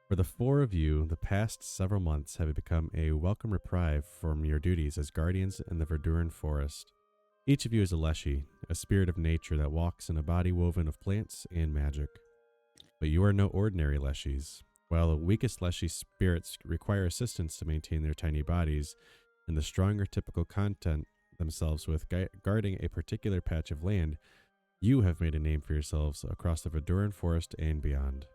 For the four of you, the past several months have become a welcome reprieve from your duties as guardians in the Verduran forest. Each of you is a leshy, a spirit of nature that walks in a body woven of plants and magic. But you are no ordinary leshies. While the weakest leshy spirits require assistance to maintain their tiny bodies, and the stronger typical content themselves with guarding a particular patch of land, you have made a name for yourselves across the Verduran forest and beyond.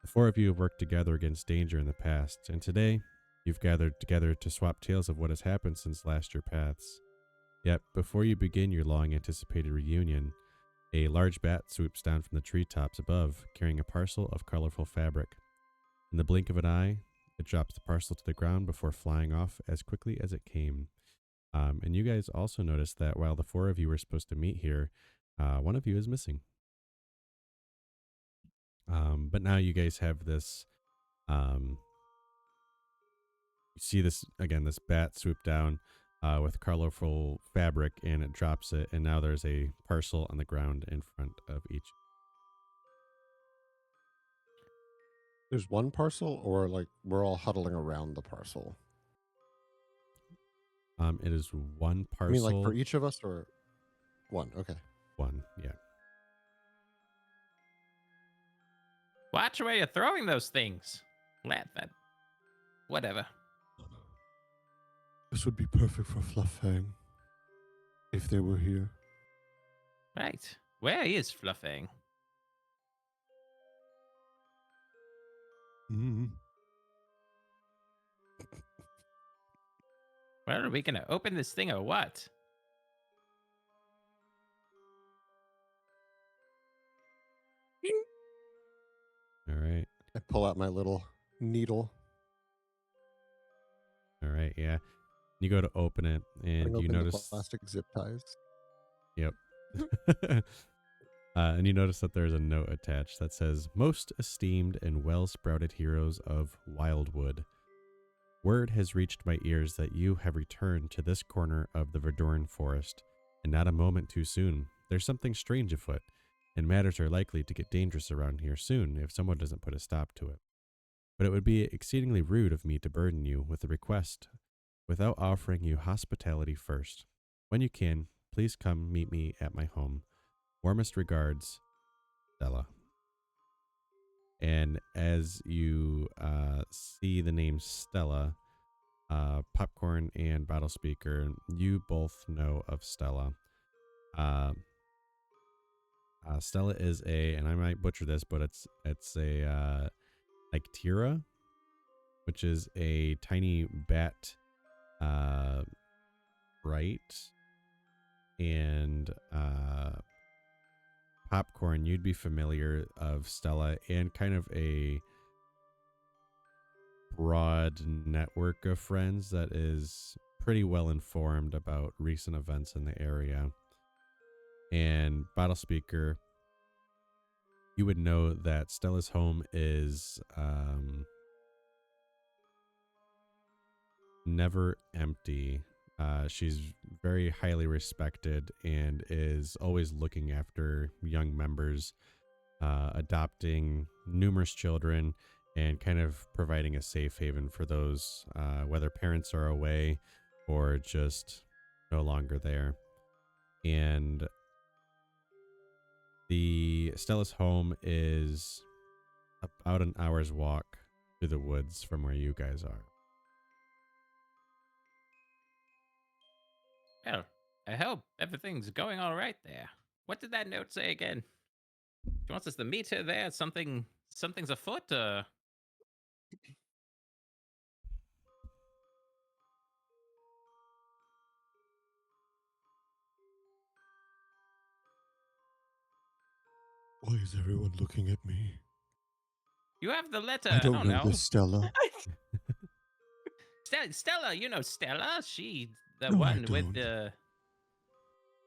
The four of you have worked together against danger in the past, and today you've gathered together to swap tales of what has happened since last your paths. Yet, before you begin your long-anticipated reunion, a large bat swoops down from the treetops above, carrying a parcel of colorful fabric. In the blink of an eye, it drops the parcel to the ground before flying off as quickly as it came. And you guys also noticed that while the four of you were supposed to meet here, one of you is missing. But now you guys have this, you see this, again, this bat swoop down with colorful fabric, and it drops it, and now there's a parcel on the ground in front of each. There's one parcel, or like we're all huddling around the parcel? It is one parcel. I mean, like for each of us, or one? Okay. One, yeah. Watch where you're throwing those things. Let that. Whatever. This would be perfect for Fluff Fang if they were here. Right. Where is Fluff Fang? Mm-hmm. Well, are we gonna open this thing or what? All right. I pull out my little needle. All right, yeah. You go to open it, and you notice the plastic zip ties. Yep. And you notice that there's a note attached that says, "Most esteemed and well-sprouted heroes of Wildwood. Word has reached my ears that you have returned to this corner of the Verduran forest, and not a moment too soon. There's something strange afoot, and matters are likely to get dangerous around here soon if someone doesn't put a stop to it. But it would be exceedingly rude of me to burden you with a request without offering you hospitality first. When you can, please come meet me at my home. Warmest regards, Stella." And as you see the name Stella, Popcorn and Bottle Speaker, you both know of Stella. Stella is a, and I might butcher this, but it's a like Tira, which is a tiny bat, right? And Popcorn, you'd be familiar of Stella and kind of a broad network of friends that is pretty well informed about recent events in the area. And Bottle Speaker, you would know that Stella's home is never empty. She's very highly respected and is always looking after young members, adopting numerous children, and kind of providing a safe haven for those, whether parents are away or just no longer there. And the Stella's home is about an hour's walk through the woods from where you guys are. Well, I hope everything's going all right there. What did that note say again? She wants us to meet her there. Something's afoot. Why is everyone looking at me? You have the letter. I don't oh, know no. this Stella. Stella, you know Stella. She the No, I one with don't.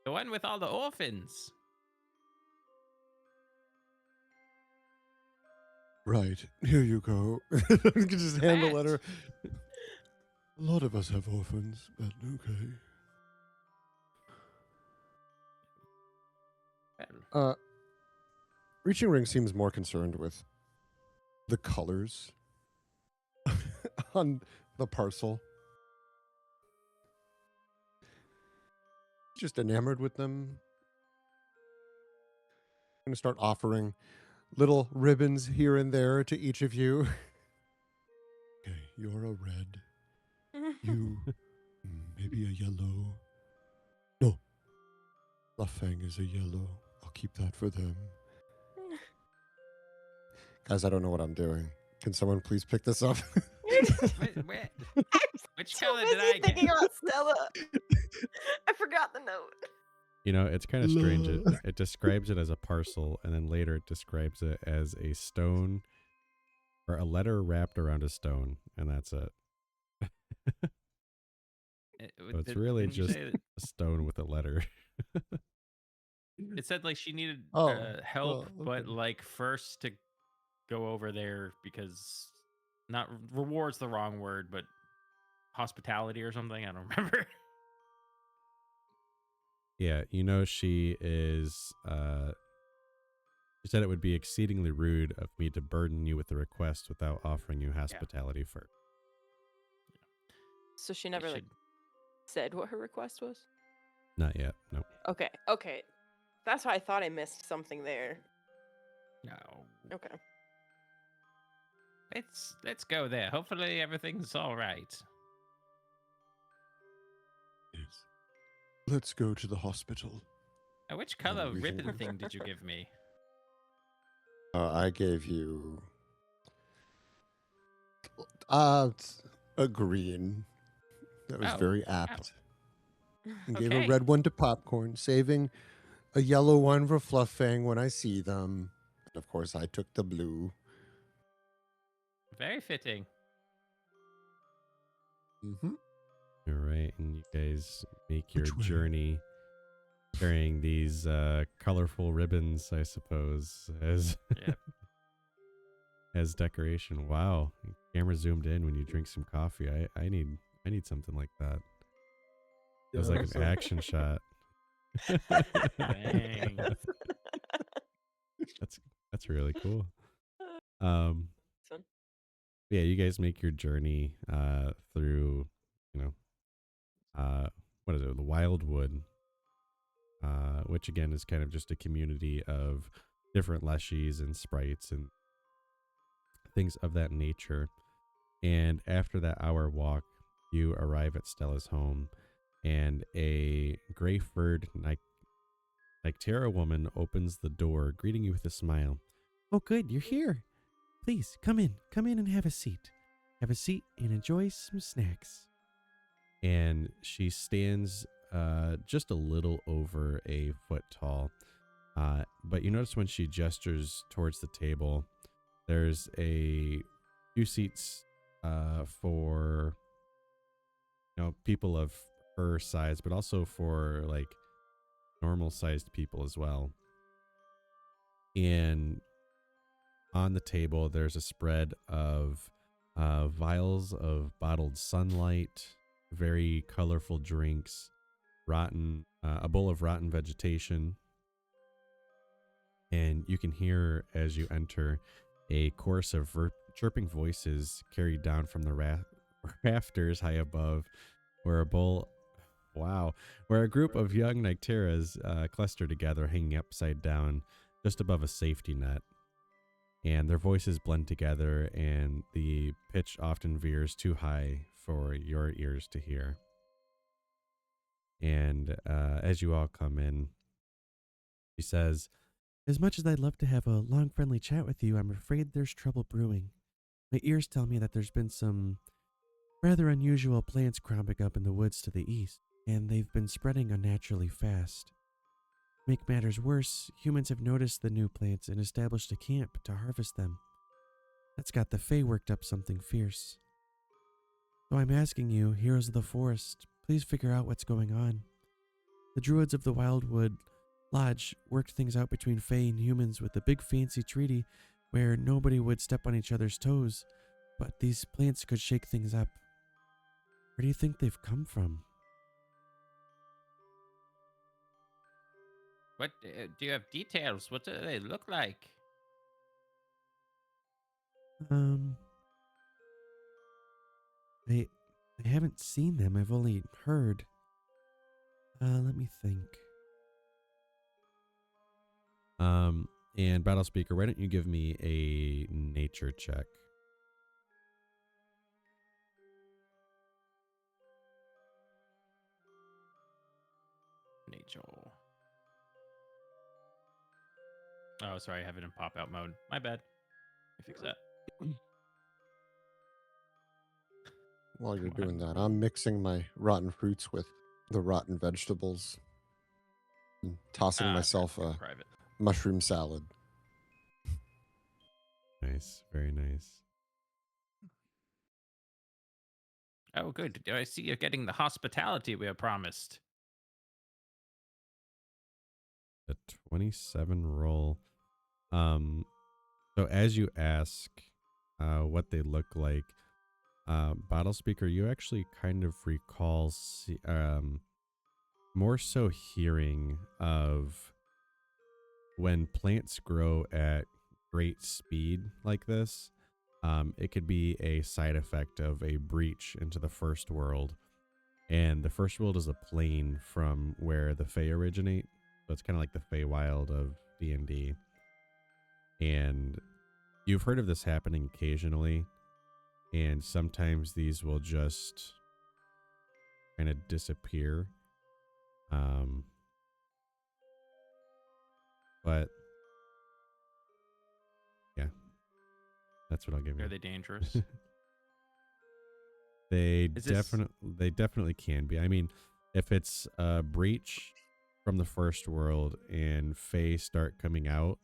the one with all the orphans. Right. Here you go. You can just hand the Matt. letter. A lot of us have orphans, but okay. Well, Reaching Ring seems more concerned with the colors on the parcel. Just enamored with them. I'm going to start offering little ribbons here and there to each of you. Okay, you're a red. You, maybe a yellow. No, Fluff Fang is a yellow. I'll keep that for them. Guys, I don't know what I'm doing. Can someone please pick this up? Which So color did busy I thinking get? about Stella. I forgot the note. You know, it's kind of strange. Love. It describes it as a parcel, and then later it describes it as a stone or a letter wrapped around a stone, and that's it. So it's really Didn't you just say a stone with a letter. it said like she needed Oh, help, but okay. like first to go over there because not reward's the wrong word, but hospitality or something. I don't remember. Yeah, you know, she is she said it would be exceedingly rude of me to burden you with a request without offering you hospitality first. So she I never should. said what her request was? Not yet. No. Okay. That's why I thought I missed something there. No. Okay. Let's go there. Hopefully everything's all right. Yes. Let's go to the hospital. Which color we can- ribbon thing did you give me? I gave you a green. That was Oh, very apt. And gave a Okay. red one to Popcorn, saving a yellow one for Fluff Fang when I see them. And of course, I took the blue. Very fitting. Mm-hmm. All right, and you guys make your Which way? journey carrying these colorful ribbons, I suppose, as Yep. as decoration. Wow, camera zoomed in when you drink some coffee. I need something like that. It was like an action shot. Dang. That's really cool. Um, Fun. yeah, you guys make your journey through, you know, what is it, the Wildwood, which again is kind of just a community of different leshies and sprites and things of that nature. And after that hour walk, you arrive at Stella's home, and a gray-furred Nyctera woman opens the door, greeting you with a smile. Oh, good, you're here. Please, come in and have a seat. Have a seat and enjoy some snacks. And she stands just a little over a foot tall. But you notice when she gestures towards the table, there's a few seats for people of her size, but also for like normal sized people as well. And on the table, there's a spread of vials of bottled sunlight, very colorful drinks, a bowl of rotten vegetation. And you can hear as you enter a chorus of chirping voices carried down from the rafters high above, where a group of young Nycteras cluster together, hanging upside down just above a safety net. And their voices blend together, and the pitch often veers too high for your ears to hear. And as you all come in, she says, as much as I'd love to have a long, friendly chat with you, I'm afraid there's trouble brewing. My ears tell me that there's been some rather unusual plants cropping up in the woods to the east, and they've been spreading unnaturally fast. To make matters worse, humans have noticed the new plants and established a camp to harvest them. That's got the Fae worked up something fierce. So I'm asking you, heroes of the forest, please figure out what's going on. The druids of the Wildwood Lodge worked things out between Fae and humans with a big fancy treaty where nobody would step on each other's toes, but these plants could shake things up. Where do you think they've come from? What do you have details? What do they look like? Um, I I haven't seen them. I've only heard. Let me think. And Battle Speaker, why don't you give me a nature check? Nature. Oh, sorry, I have it in pop out mode. My bad. Let me fix that. While you're Come on. doing that, I'm mixing my rotten fruits with the rotten vegetables and tossing myself a private. mushroom salad. Nice, very nice. Oh, good. I see you're getting the hospitality we were promised. A 27 roll. So as you ask what they look like, Bottle Speaker, you actually kind of recall more so hearing of when plants grow at great speed like this. It could be a side effect of a breach into the first world. And the first world is a plane from where the Fae originate. So it's kind of like the Feywild of D&D. And you've heard of this happening occasionally. And sometimes these will just kind of disappear. But yeah, that's what I'll give you. Are they dangerous? They Is this- definitely can be. I mean, if it's a breach from the first world and Fae start coming out,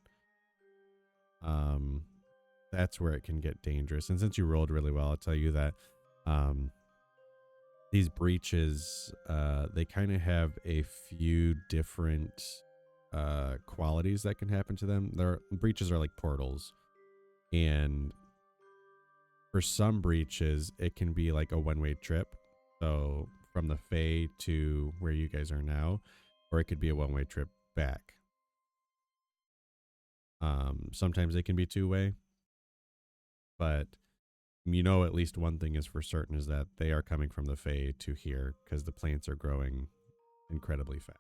that's where it can get dangerous. And since you rolled really well, I'll tell you that these breaches, they kind of have a few different qualities that can happen to them. Their breaches are like portals, and for some breaches, it can be like a one-way trip. So from the Fae to where you guys are now, or it could be a one-way trip back. Sometimes it can be two-way, but you know at least one thing is for certain is that they are coming from the Fae to here because the plants are growing incredibly fast.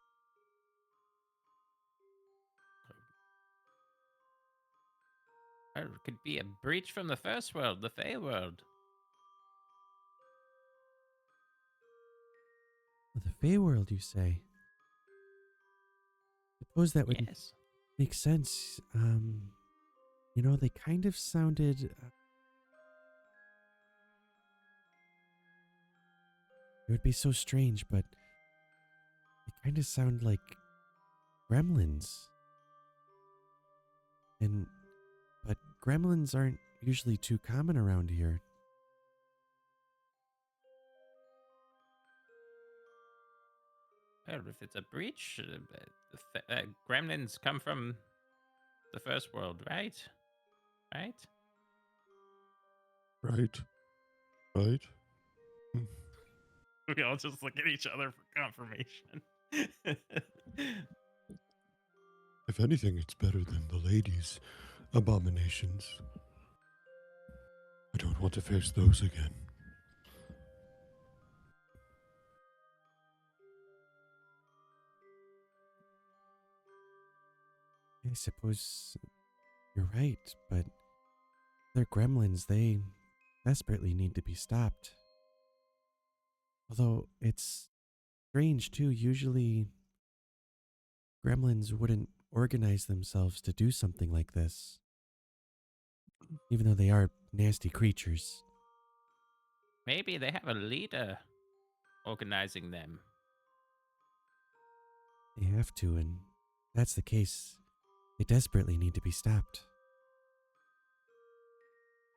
Or it could be a breach from the first world, the Fey world. The Fae world, you say? Suppose that would Yes. make sense. You know, they kind of sounded. It would be so strange, but they kind of sound like gremlins. But gremlins aren't usually too common around here. Well, if it's a breach, gremlins come from the first world, right? Right? Right. Right. We all just look at each other for confirmation. If anything, it's better than the ladies' abominations. I don't want to face those again. I suppose you're right, but they're gremlins. They desperately need to be stopped. Although it's strange too. Usually, gremlins wouldn't organize themselves to do something like this, even though they are nasty creatures. Maybe they have a leader organizing them. They have to, and if that's the case, they desperately need to be stopped.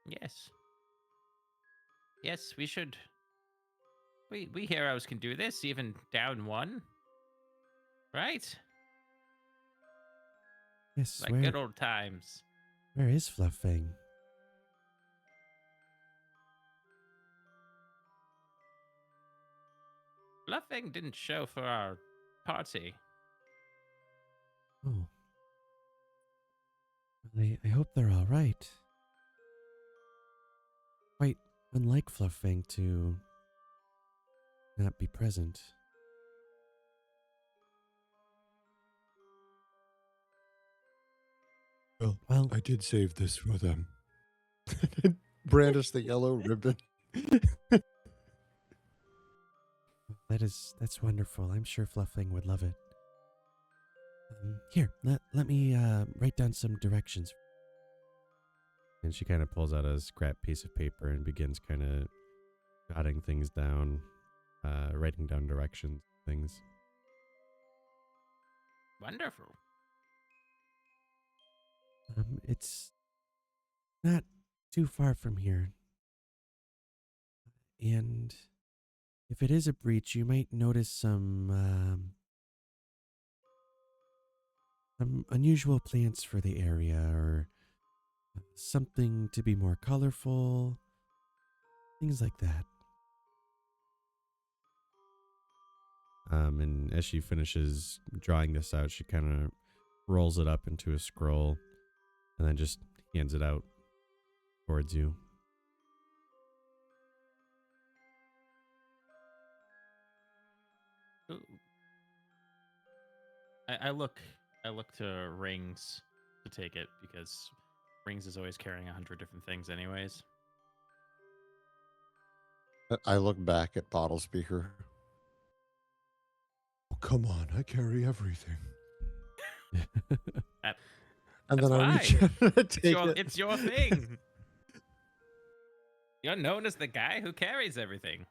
Yes. Yes, we should. We heroes can do this, even down one. Right? Yes, Like good old times. where is Fluff Fang? Fluff Fang didn't show for our party. Oh. Well, I hope they're all right. quite unlike Fluff Fang to not be present. Well, I did save this for them. Brandish the yellow ribbon. That's wonderful. I'm sure Fluff Fang would love it. Here, let me write down some directions. And she kind of pulls out a scrap piece of paper and begins kind of jotting things down, writing down directions, things. Wonderful. It's not too far from here. And if it is a breach, you might notice some unusual plants for the area, or something to be more colorful, things like that. And as she finishes drawing this out, she kind of rolls it up into a scroll and then just hands it out towards you. Ooh. I look to Rings to take it because Rings is always carrying 100 different things anyways. I look back at Bottle Speaker. Oh, come on, I carry everything. And That's then I reach fine. out and take it. It's your thing. You're known as the guy who carries everything.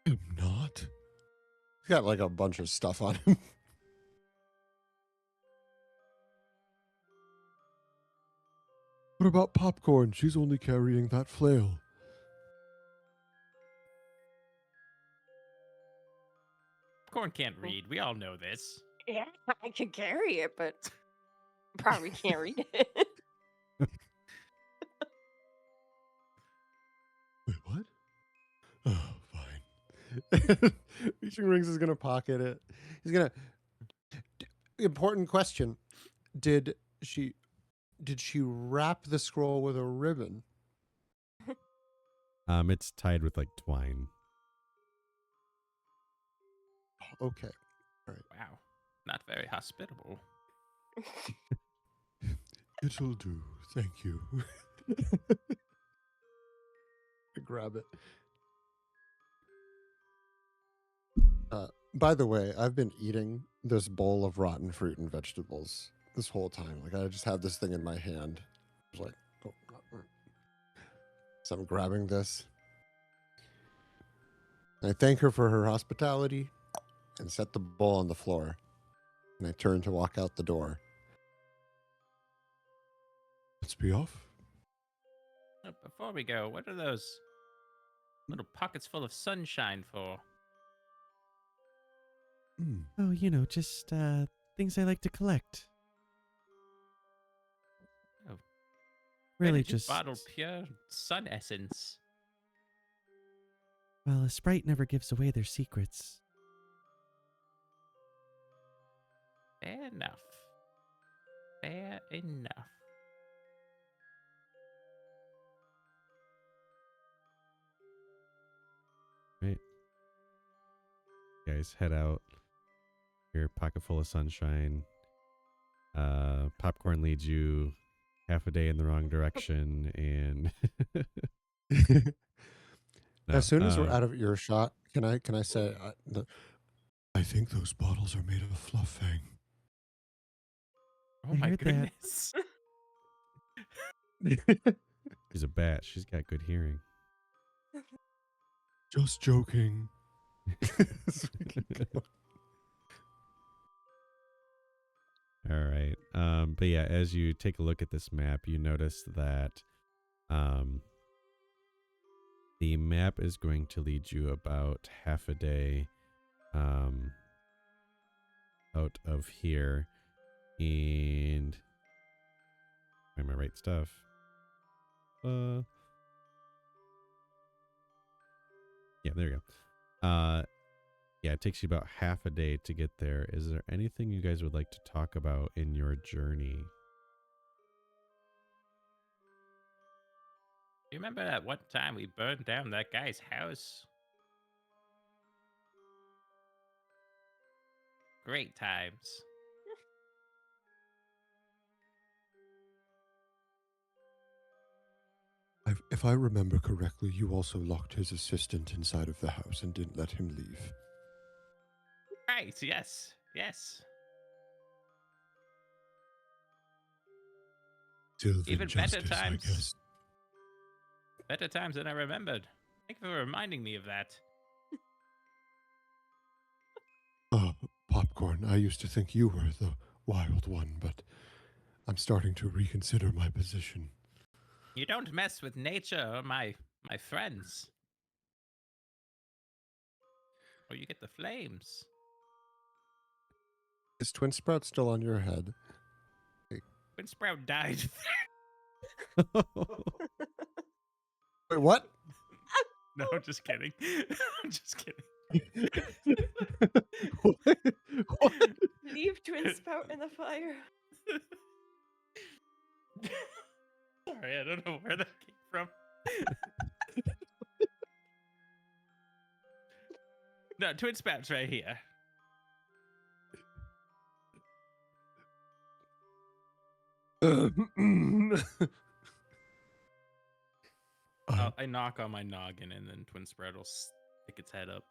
I'm not. He's got like a bunch of stuff on him. What about Popcorn? She's only carrying that flail. Corn can't read. We all know this. Yeah, I can carry it, but probably can't read it. Wait, what? Oh, fine. Reaching Rings is gonna pocket it. He's gonna. Important question: Did she wrap the scroll with a ribbon? It's tied with like twine. Okay. Wow. Not very hospitable. It'll do. Thank you. Grab it. By the way, I've been eating this bowl of rotten fruit and vegetables this whole time. Like, I just have this thing in my hand. I was like, oh. So I'm grabbing this. I thank her for her hospitality and set the bowl on the floor. And I turn to walk out the door. Let's be off. Before we go, what are those little pockets full of sunshine for? Oh, just things I like to collect. Oh. Really, just just bottle pure sun essence. Well, a sprite never gives away their secrets. Fair enough. Fair enough. Right. You guys head out. Your pocket full of sunshine. Popcorn leads you half a day in the wrong direction, and No, As soon as we're out of earshot, can I say I think those bottles are made of Fluff Fang. Oh I my heard that. goodness. She's a bat. She's got good hearing. Just joking. All right. But yeah, as you take a look at this map, you notice that the map is going to lead you about half a day out of here. And find my right stuff. Yeah, there you go. Yeah, it takes you about half a day to get there. Is there anything you guys would like to talk about in your journey? You remember that one time we burned down that guy's house? Great times. If I remember correctly, you also locked his assistant inside of the house and didn't let him leave. Right, yes. Yes. Sylvan Even better justice, I times. guess. Better times than I remembered. Thank you for reminding me of that. Popcorn, I used to think you were the wild one, but I'm starting to reconsider my position. You don't mess with nature or my friends. Or you get the flames. Is Twin Sprout still on your head? When Sprout died. Wait, what? No, I'm just kidding. I'm just kidding. What? What? Leave Twin Spout in the fire. Sorry, I don't know where that came from. No, Twin Spout's right here. I knock on my noggin and then Twin Sprout will stick its head up.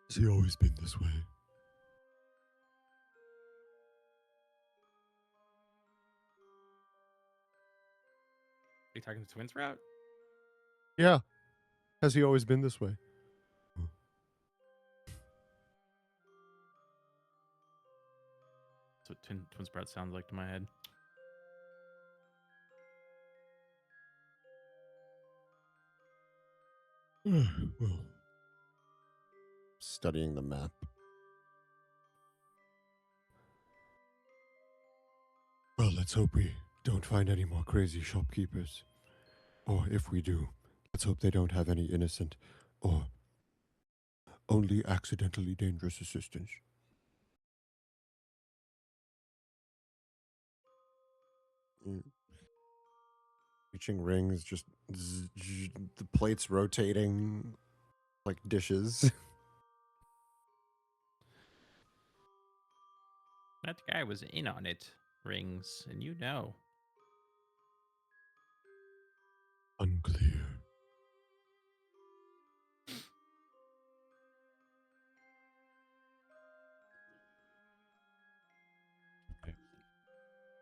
Has he always been this way? Are you talking to Twin Sprout? Yeah. Has he always been this way? That's what Twin Sprout sounds like to my head. Well, studying the map. Well, let's hope we don't find any more crazy shopkeepers. Or if we do, let's hope they don't have any innocent or only accidentally dangerous assistants. Reaching rings, just the plates rotating like dishes. That guy was in on it, Rings, and you know. Unclear.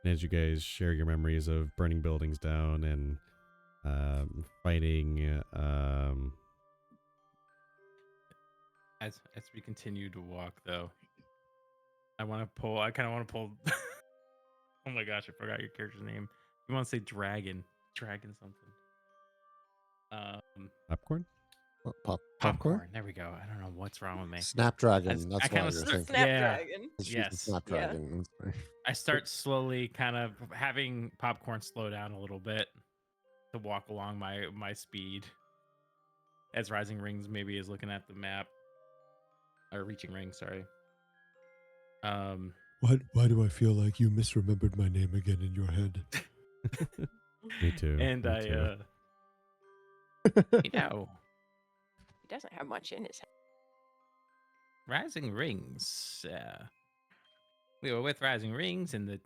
And as you guys share your memories of burning buildings down and fighting, As we continue to walk, though, I kind of want to pull. Oh my gosh, I forgot your character's name. You want to say dragon something? popcorn. What, Popcorn. popcorn? There we go. I don't know what's wrong with me. Snapdragon. I That's kinda why you're thinking. Snapdragon. She's Yes. the Snapdragon. I start slowly kind of having popcorn slow down a little bit to walk along my speed. As Rising Rings maybe is looking at the map. Or Reaching Rings, sorry. Why do I feel like you misremembered my name again in your head? Me too. And me I too. you know, He doesn't have much in his head. Rising Rings. We were with Rising Rings, and the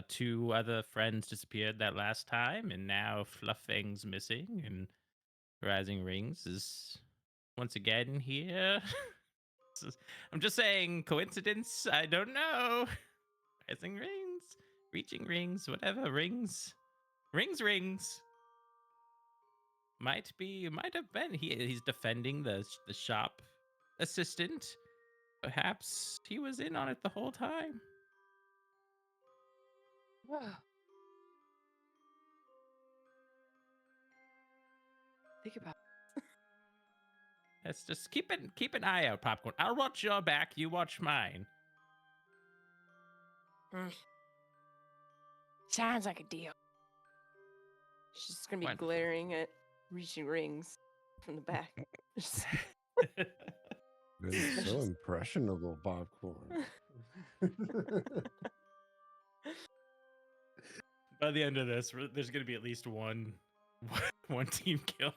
two other friends disappeared that last time, and now Fluff Fang's missing, and Rising Rings is once again here. I'm just saying, coincidence? I don't know. Rising Rings, Reaching Rings, whatever rings, rings. Might have been. He's defending the shop assistant. Perhaps he was in on it the whole time. Think about Let's just keep an eye out, Popcorn. I'll watch your back. You watch mine. it. Sounds like a deal. She's just gonna be Wonderful. glaring at Reaching Rings from the back. Just- It's so impressionable, popcorn. By the end of this, there's going to be at least one team kill.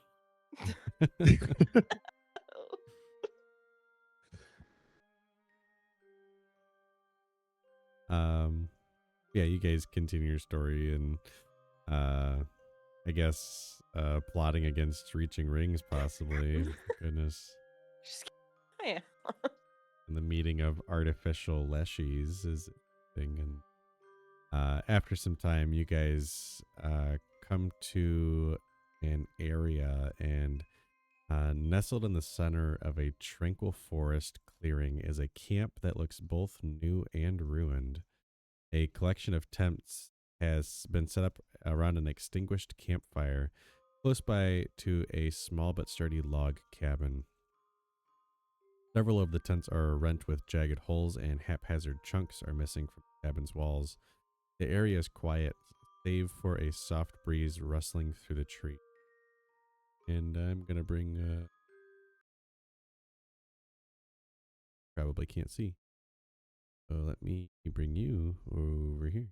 Yeah, you guys continue your story and I guess plotting against reaching rings possibly. Goodness. Just yeah. And the meeting of artificial leshies is a thing. And after some time, you guys come to an area, and nestled in the center of a tranquil forest clearing is a camp that looks both new and ruined. A collection of tents has been set up around an extinguished campfire close by to a small but sturdy log cabin. Several of the tents are rent with jagged holes, and haphazard chunks are missing from the cabin's walls. The area is quiet, save for a soft breeze rustling through the tree. And I'm going to bring... probably can't see. So let me bring you over here.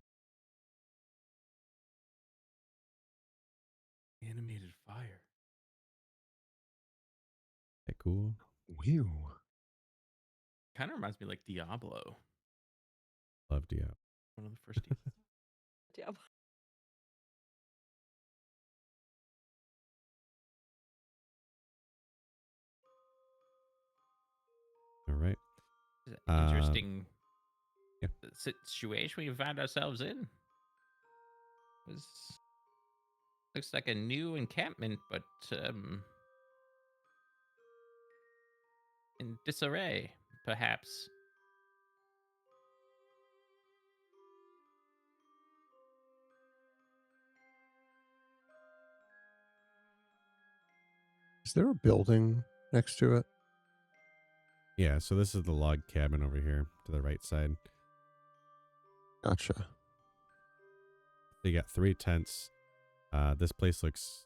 Animated fire. That cool? Whew. Kind of reminds me like Diablo. Love Diablo. One of the first Diablo. Diablo. All right. It's an interesting situation we find ourselves in. Looks like a new encampment, but in disarray, perhaps. Is there a building next to it? Yeah, so this is the log cabin over here to the right side. Gotcha. So you got 3 tents. This place looks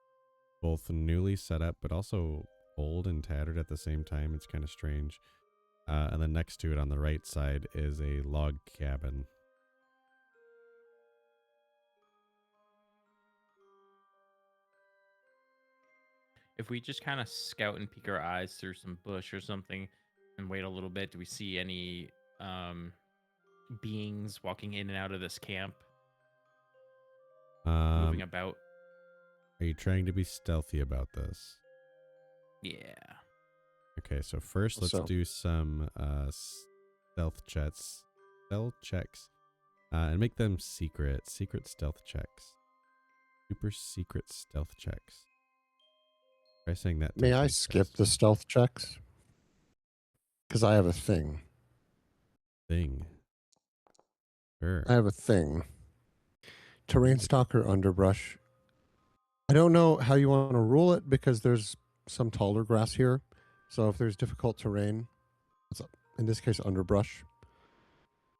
both newly set up, but also old and tattered at the same time. It's kind of strange. And then next to it on the right side is a log cabin. If we just kind of scout and peek our eyes through some bush or something and wait a little bit, do we see any beings walking in and out of this camp? Moving about? Are you trying to be stealthy about this? Yeah. Okay, so first let's do some stealth checks. And make them secret stealth checks. Super secret stealth checks. Try saying that. May I skip the stealth checks? Because I have a thing. Sure. I have a thing. Terrain stalker underbrush. I don't know how you want to rule it because there's some taller grass here. So if there's difficult terrain, in this case underbrush.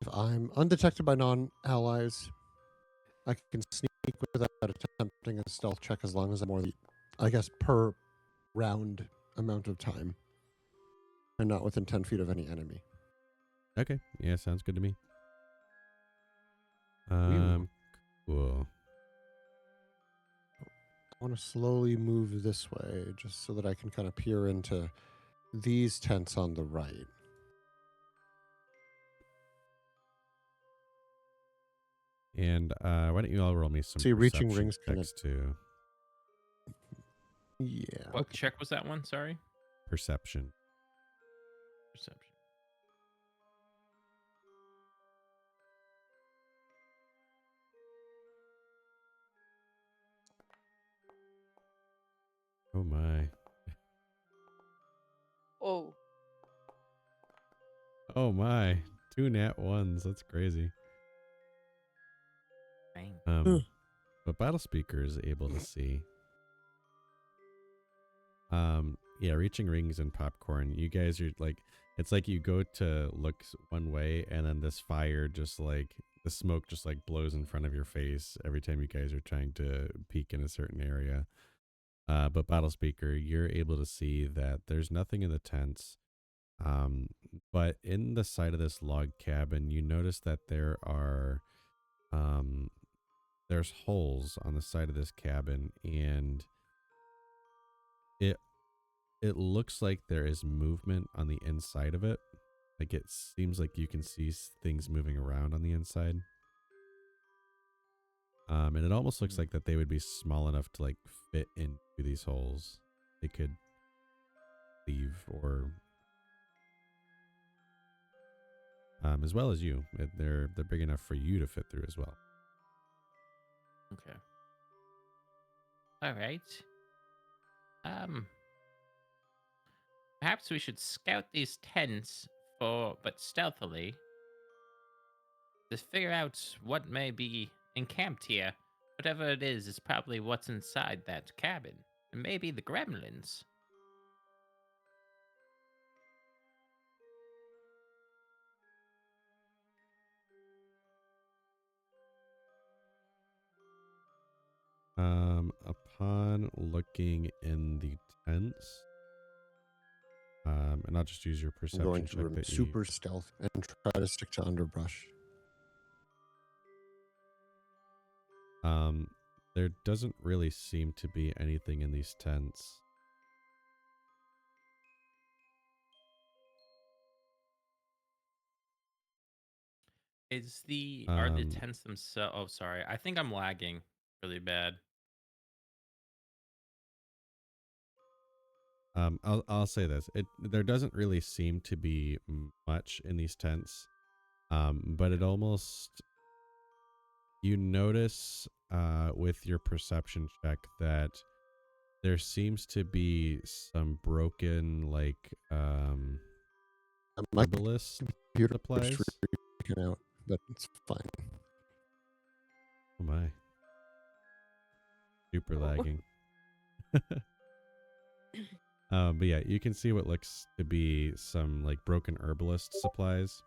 If I'm undetected by non-allies, I can sneak without attempting a stealth check as long as I'm more than, I guess, per round amount of time. And not within 10 feet of any enemy. Okay. Yeah, sounds good to me. Cool. I want to slowly move this way just so that I can kind of peer into these tents on the right. And why don't you all roll me some reaching rings checks too? Yeah. What check was that one? Sorry? Perception. Oh my. Oh. Oh my. 2 nat 1s. That's crazy. Dang. But Battle Speaker is able to see. Yeah, reaching rings and popcorn. You guys are like, it's like you go to look one way and then this fire just like, the smoke just like blows in front of your face every time you guys are trying to peek in a certain area. But Battle Speaker, you're able to see that there's nothing in the tents. But in the side of this log cabin, you notice that there are there's holes on the side of this cabin, and it it looks like there is movement on the inside of it. Like it seems like you can see things moving around on the inside. And it almost looks like that they would be small enough to like fit into these holes. They could leave, or as well as you. They're big enough for you to fit through as well. Okay. All right. Perhaps we should scout these tents but stealthily, to figure out what may be encamped here. Whatever it is probably what's inside that cabin. And maybe the gremlins. Upon looking in the tents, and I'll just use your I'm perception going check. to super stealth and try to stick to underbrush. There doesn't really seem to be anything in these tents. Are the tents themselves? Oh, sorry. I think I'm lagging really bad. I'll say this. There doesn't really seem to be much in these tents. But it almost, you notice with your perception check that there seems to be some broken like My herbalist computer supplies. freaking out, but it's fine. Oh my. Super lagging. But yeah, you can see what looks to be some like broken herbalist supplies.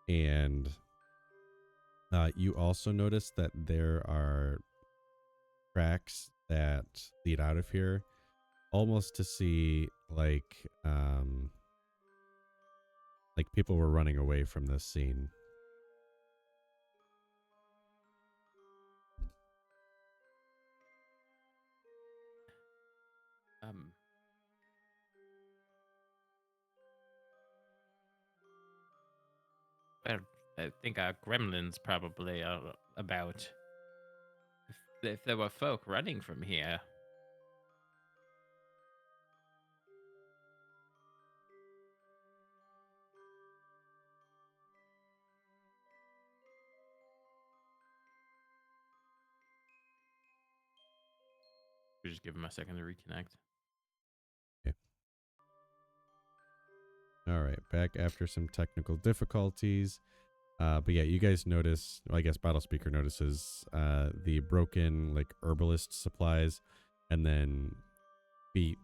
And you also notice that there are tracks that lead out of here, almost to see like people were running away from this scene. Well, I think our gremlins probably are about. If there were folk running from here. We just give him a second to reconnect. Okay. All right, back after some technical difficulties. But yeah, you guys notice, well, I guess Bottle Speaker notices the broken like herbalist supplies, and then feet,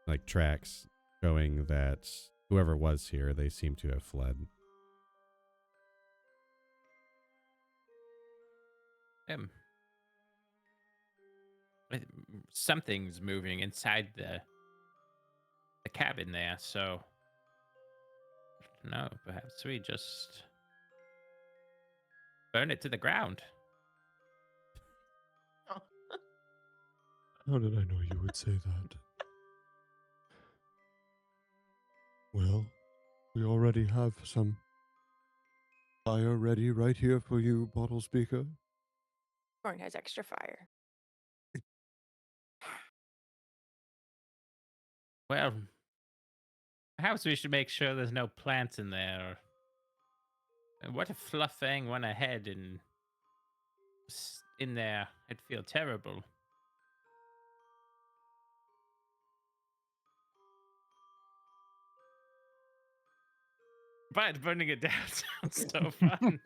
like tracks showing that whoever was here, they seem to have fled. Something's moving inside the cabin there, so no, perhaps we just burn it to the ground. How did I know you would say that? Well, we already have some fire ready right here for you, Bottle Speaker. Corn has extra fire. Well, perhaps we should make sure there's no plants in there. And what if Fluff Fang went ahead and was in there? I'd feel terrible. But burning it down sounds so fun.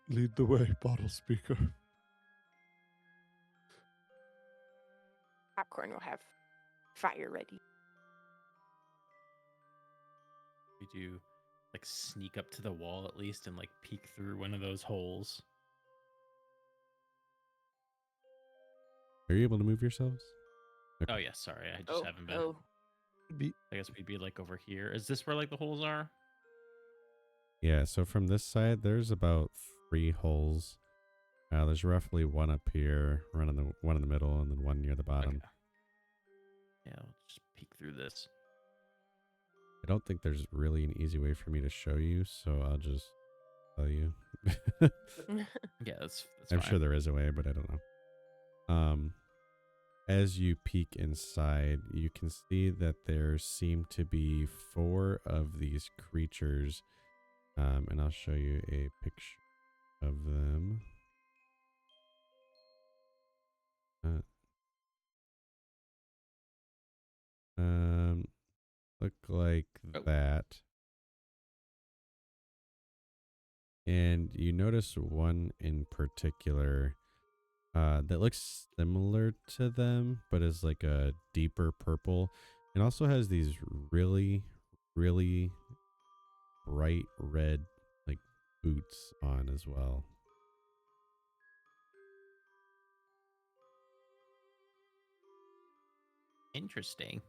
Lead the way, Bottle Speaker. Popcorn will have fire ready. We do like sneak up to the wall at least and like peek through one of those holes. Are you able to move yourselves? Okay. Oh yeah, sorry, I just haven't been. Oh. Be I guess we'd be like over here. Is this where like the holes are? Yeah, so from this side, there's about 3 holes. There's roughly one up here, one in the middle, and then one near the Okay. bottom. Yeah, I'll just peek through this. I don't think there's really an easy way for me to show you, so I'll just tell you. Yeah, that's I'm fine. sure there is a way, but I don't know. As you peek inside, you can see that there seem to be 4 of these creatures, and I'll show you a picture of them. Look like Oh. that. And you notice one in particular that looks similar to them, but is like a deeper purple, and also has these really, really bright red like boots on as well. Interesting.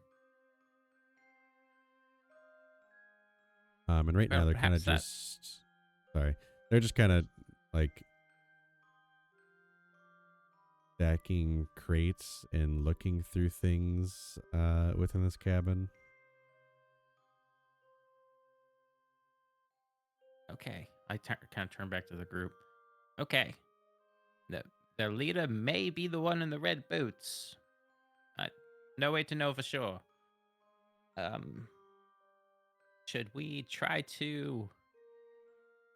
And right now Well, they're kind of perhaps that. just they're just kind of like stacking crates and looking through things within this cabin. Okay, I kind of turn back to the group. Okay, the their leader may be the one in the red boots. No way to know for sure. Should we try to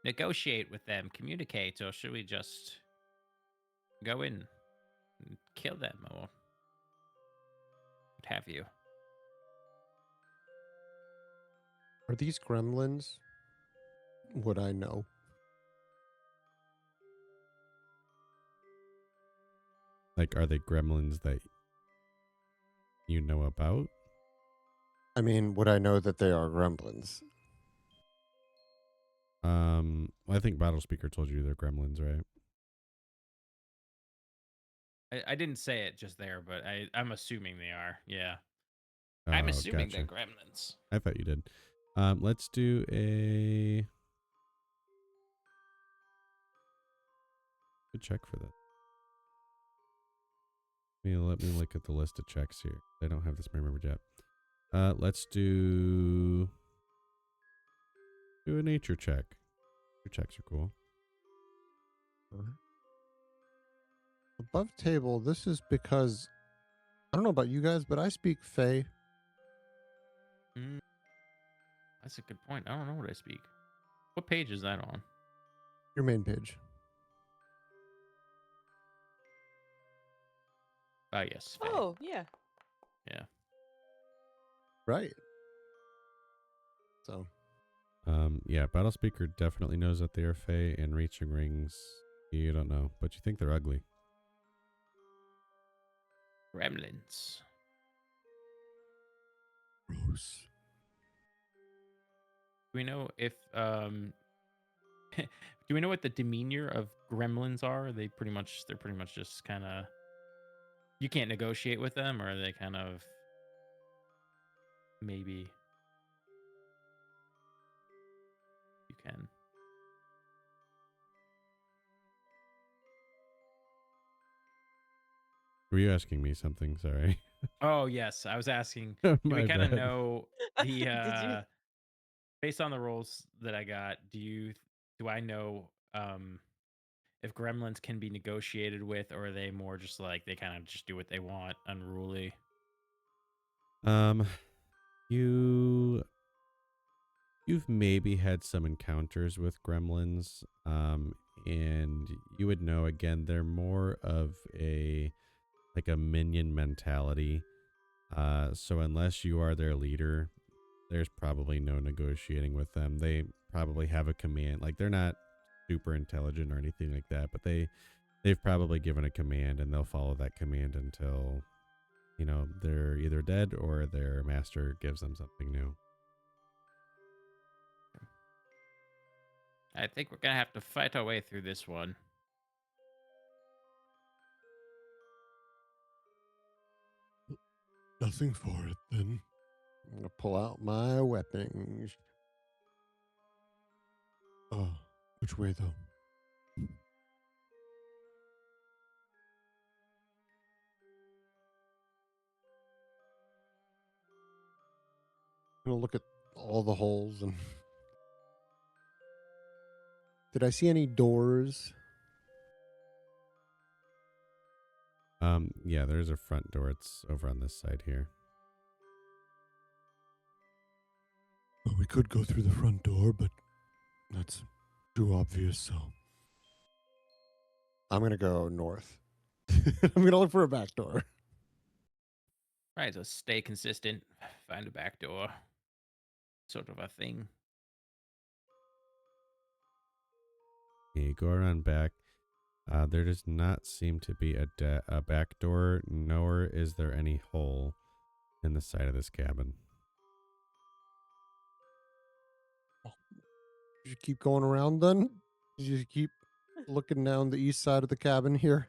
negotiate with them, communicate, or should we just go in and kill them or what have you? Are these gremlins? Would I know? Like, are they gremlins that you know about? I mean, would I know that they are gremlins? I think Battle Speaker told you they're gremlins, right? I didn't say it just there, but I'm assuming they are. Yeah, I'm Oh, assuming they're gotcha. gremlins. I thought you did. Let's do a good check for that. Let me look at the list of checks here. I don't have this remembered yet. Let's do a nature check. Your checks are cool. Above table, this is because I don't know about you guys, but I speak Fey. That's a good point. I don't know what I speak. What page is that on? Your main page. Oh yes. Faye. Oh, yeah. Yeah. Right. So, Yeah, Battle Speaker definitely knows that they are Fey, and Reaching Rings, you don't know, but you think they're ugly. Gremlins. gross. Do we know if do we know what the demeanor of gremlins are? They're pretty much just kind of, you can't negotiate with them, or are they kind of maybe you can? Were you asking me something? Sorry. Oh yes, I was asking. Do we My kind of bad. know the Did you? based on the rolls that I got? Do I know if gremlins can be negotiated with, or are they more just like they kind of just do what they want, unruly? You've maybe had some encounters with gremlins, and you would know again they're more of a like a minion mentality. So unless you are their leader, there's probably no negotiating with them. They probably have a command. Like they're not super intelligent or anything like that, but they've probably given a command and they'll follow that command until they're either dead or their master gives them something new. I think we're gonna have to fight our way through this one. Nothing for it then. I'm gonna pull out my weapons. Oh, which way though? I'm gonna look at all the holes and. Did I see any doors? Yeah, there's a front door. It's over on this side here. Well, we could go through the front door, but that's too obvious, so. I'm gonna go north. I'm gonna look for a back door. Right, so stay consistent. Find a back door. Sort of a thing. Yeah, you go around back. There does not seem to be a back door, nor is there any hole in the side of this cabin. You keep going around then? You just keep looking down the east side of the cabin here.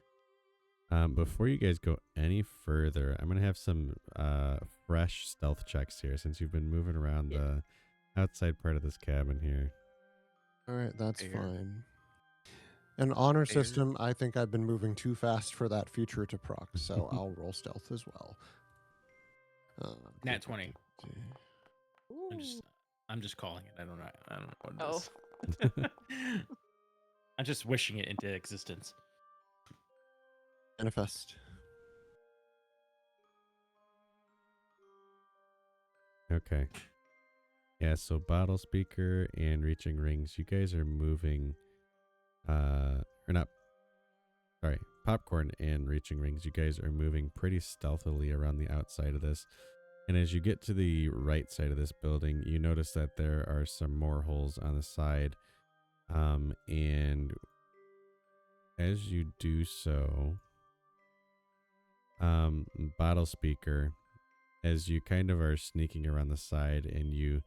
Before you guys go any further, I'm gonna have some fresh stealth checks here since you've been moving around the outside part of this cabin here. All right, that's Fair. fine. An honor Fair. system, I think I've been moving too fast for that feature to proc, so I'll roll stealth as well. Nat 20. Ooh. I'm just calling it. I don't know what it Oh. is. I'm just wishing it into existence. Manifest. Okay. Yeah, so bottle speaker and reaching rings, you guys are moving or not, sorry, popcorn and reaching rings, you guys are moving pretty stealthily around the outside of this. And as you get to the right side of this building, you notice that there are some more holes on the side. And as you do so, bottle speaker, as you kind of are sneaking around the side and you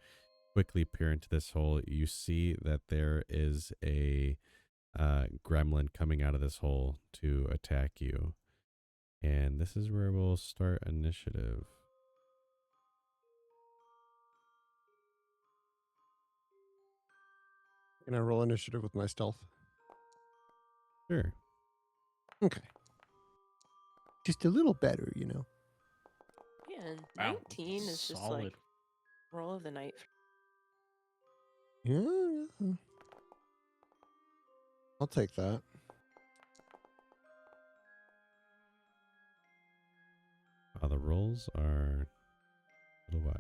quickly peer into this hole, you see that there is a gremlin coming out of this hole to attack you. And this is where we'll start initiative. Can I roll initiative with my stealth? Sure. Okay. Just a little better, you know. Man, Wow, 19 is just solid. like roll of the night. Yeah. I'll take that. The rolls are a little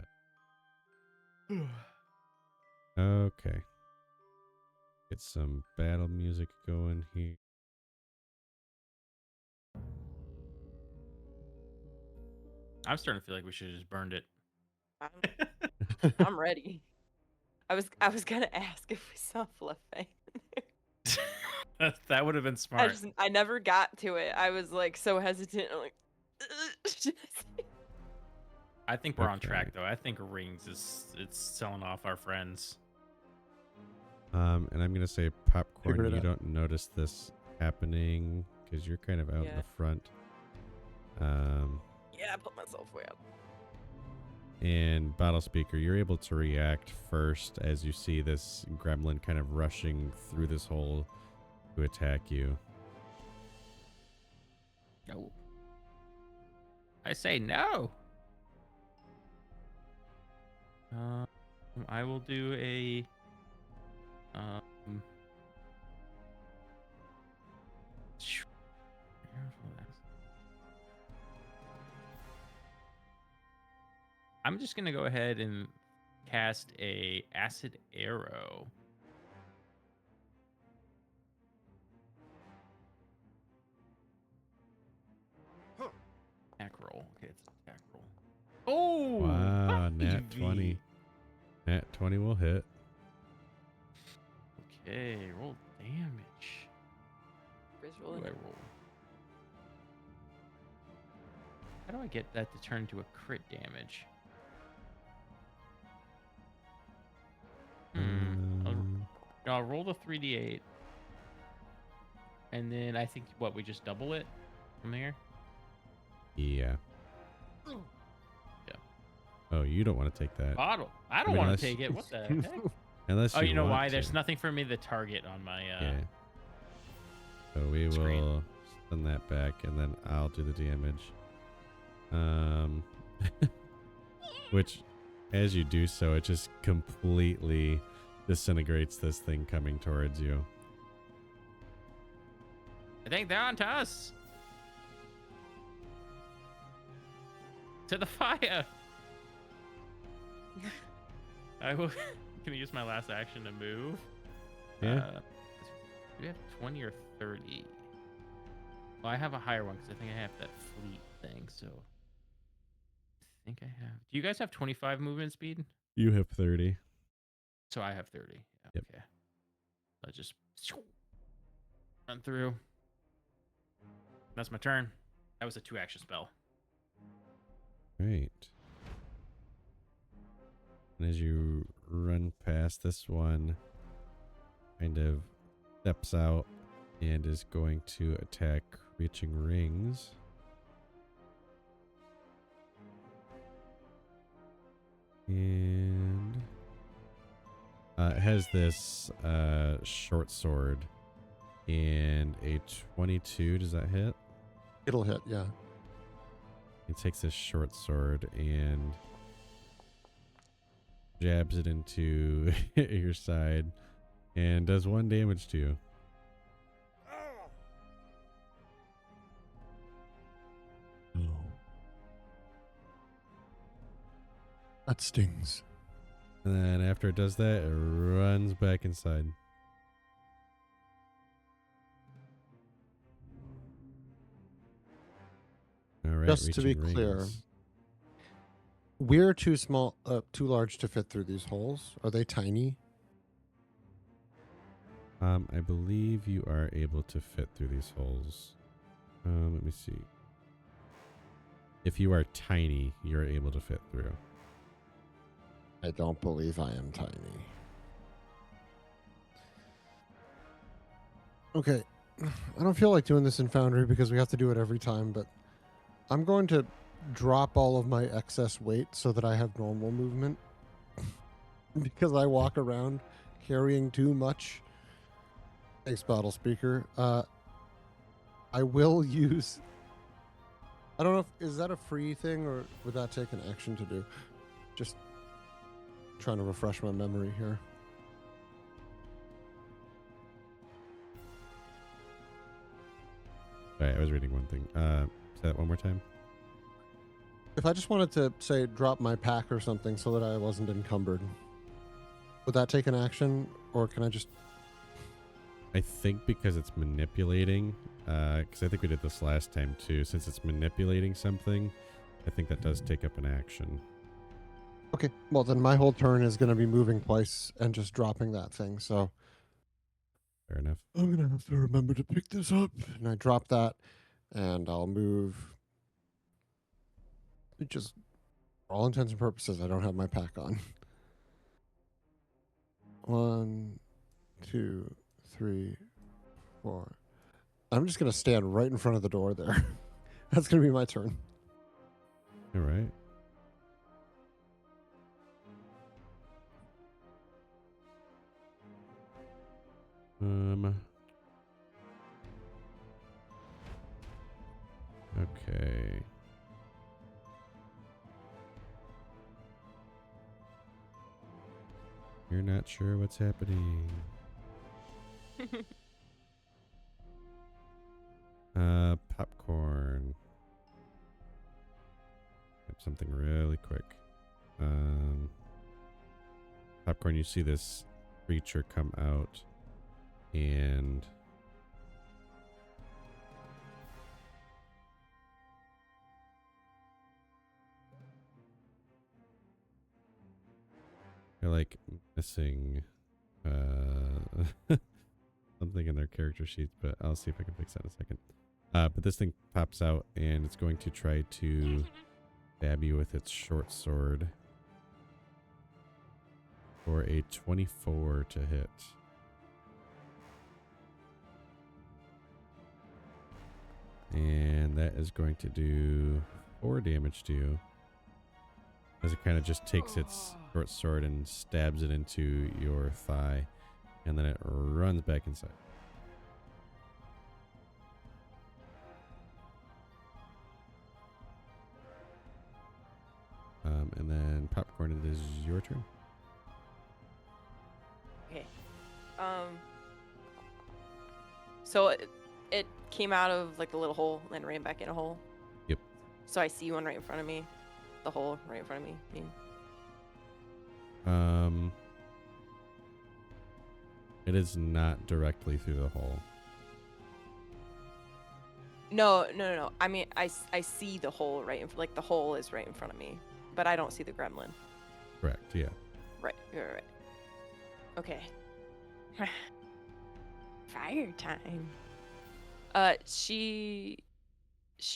wet. Okay. Get some battle music going here. I'm starting to feel like we should have just burned it. I'm ready. I was gonna ask if we saw Fluff Fang in there. That would have been smart. I never got to it. I was like so hesitant. I'm like, should I say it? I think we're on Okay. track though. I think Rings it's selling off our friends. And I'm gonna say popcorn. Figured it You out. don't notice this happening because you're kind of out in Yeah. the front. Yeah, I put myself way up. And bottle speaker, you're able to react first as you see this gremlin kind of rushing through this hole to attack you. No. I say no. I will do a I'm just gonna go ahead and cast a acid arrow. Attack roll. Okay, it's an attack roll. Oh! Wow, nat baby. 20. Nat 20 will hit. Okay, roll damage. Chris What rolling do I it. roll? How do I get that to turn to a crit damage? I'll roll the 3d8. And then I think, what, we just double it from there? Yeah. Yeah. Oh, you don't want to take that. Bottle. I don't mean, want unless- to take it. What the heck? Unless Oh, you know want why? to. There's nothing for me to target on my Yeah. So we screen. will send that back, and then I'll do the damage. Which, as you do so, it just completely disintegrates this thing coming towards you. I think they're on to us. To the fire. I will. Can I use my last action to move? Yeah. Do we have 20 or 30? Well, I have a higher one because I think I have that fleet thing. So I think I have. Do you guys have 25 movement speed? You have 30. So I have 30. Yeah, Yep. okay. I just run through. That's my turn. That was a 2-action spell. Right. And as you run past, this one kind of steps out and is going to attack reaching rings. And it has this short sword and a 22. Does that hit? It'll hit, yeah. He takes this short sword and jabs it into your side and does 1 damage to you. Oh. That stings. And then after it does that, it runs back inside. All right, Just to be reaching clear, rings. we're too small, too large to fit through these holes. Are they tiny? I believe you are able to fit through these holes. Let me see. If you are tiny, you're able to fit through. I don't believe I am tiny. Okay. I don't feel like doing this in Foundry because we have to do it every time, but I'm going to drop all of my excess weight so that I have normal movement because I walk around carrying too much. Thanks, Bottle Speaker. I will use... I don't know if... Is that a free thing or would that take an action to do? Just trying to refresh my memory here. Sorry, I was reading one thing. Say that one more time. If I just wanted to, say, drop my pack or something so that I wasn't encumbered, would that take an action or can I just... I think because it's manipulating, because I think we did this last time too. Since it's manipulating something, I think that does take up an action. Okay, well then my whole turn is going to be moving twice and just dropping that thing, so... Fair enough. I'm going to have to remember to pick this up. And I drop that, and I'll move... It just, for all intents and purposes, I don't have my pack on. 1, 2, 3, 4. I'm just going to stand right in front of the door there. That's going to be my turn. All right. Okay. You're not sure what's happening. Popcorn. Get something really quick. Popcorn, you see this creature come out and they're like missing something in their character sheets, but I'll see if I can fix that in a second. But this thing pops out and it's going to try to stab you with its short sword for a 24 to hit. And that is going to do 4 damage to you. as it kind of just takes its short sword and stabs it into your thigh, and then it runs back inside. And then Popcorn, it is your turn. Okay. So it came out of like a little hole and then ran back in a hole. Yep. So I see one right in front of me. The hole right in front of me. It is not directly through the hole. No. I mean, I see the hole right in like the hole is right in front of me, but I don't see the gremlin. Correct, yeah. Right. Okay. Fire time. She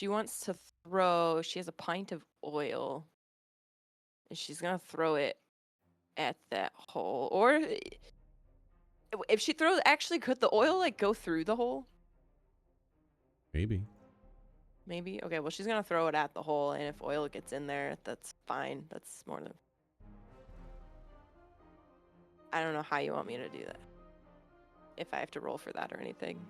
wants to throw. She has a pint of oil, and she's gonna throw it at that hole. Or if she throws, actually, could the oil like go through the hole? Maybe. Maybe. Okay. Well, she's gonna throw it at the hole, and if oil gets in there, that's fine. That's more than. I don't know how you want me to do that. If I have to roll for that or anything.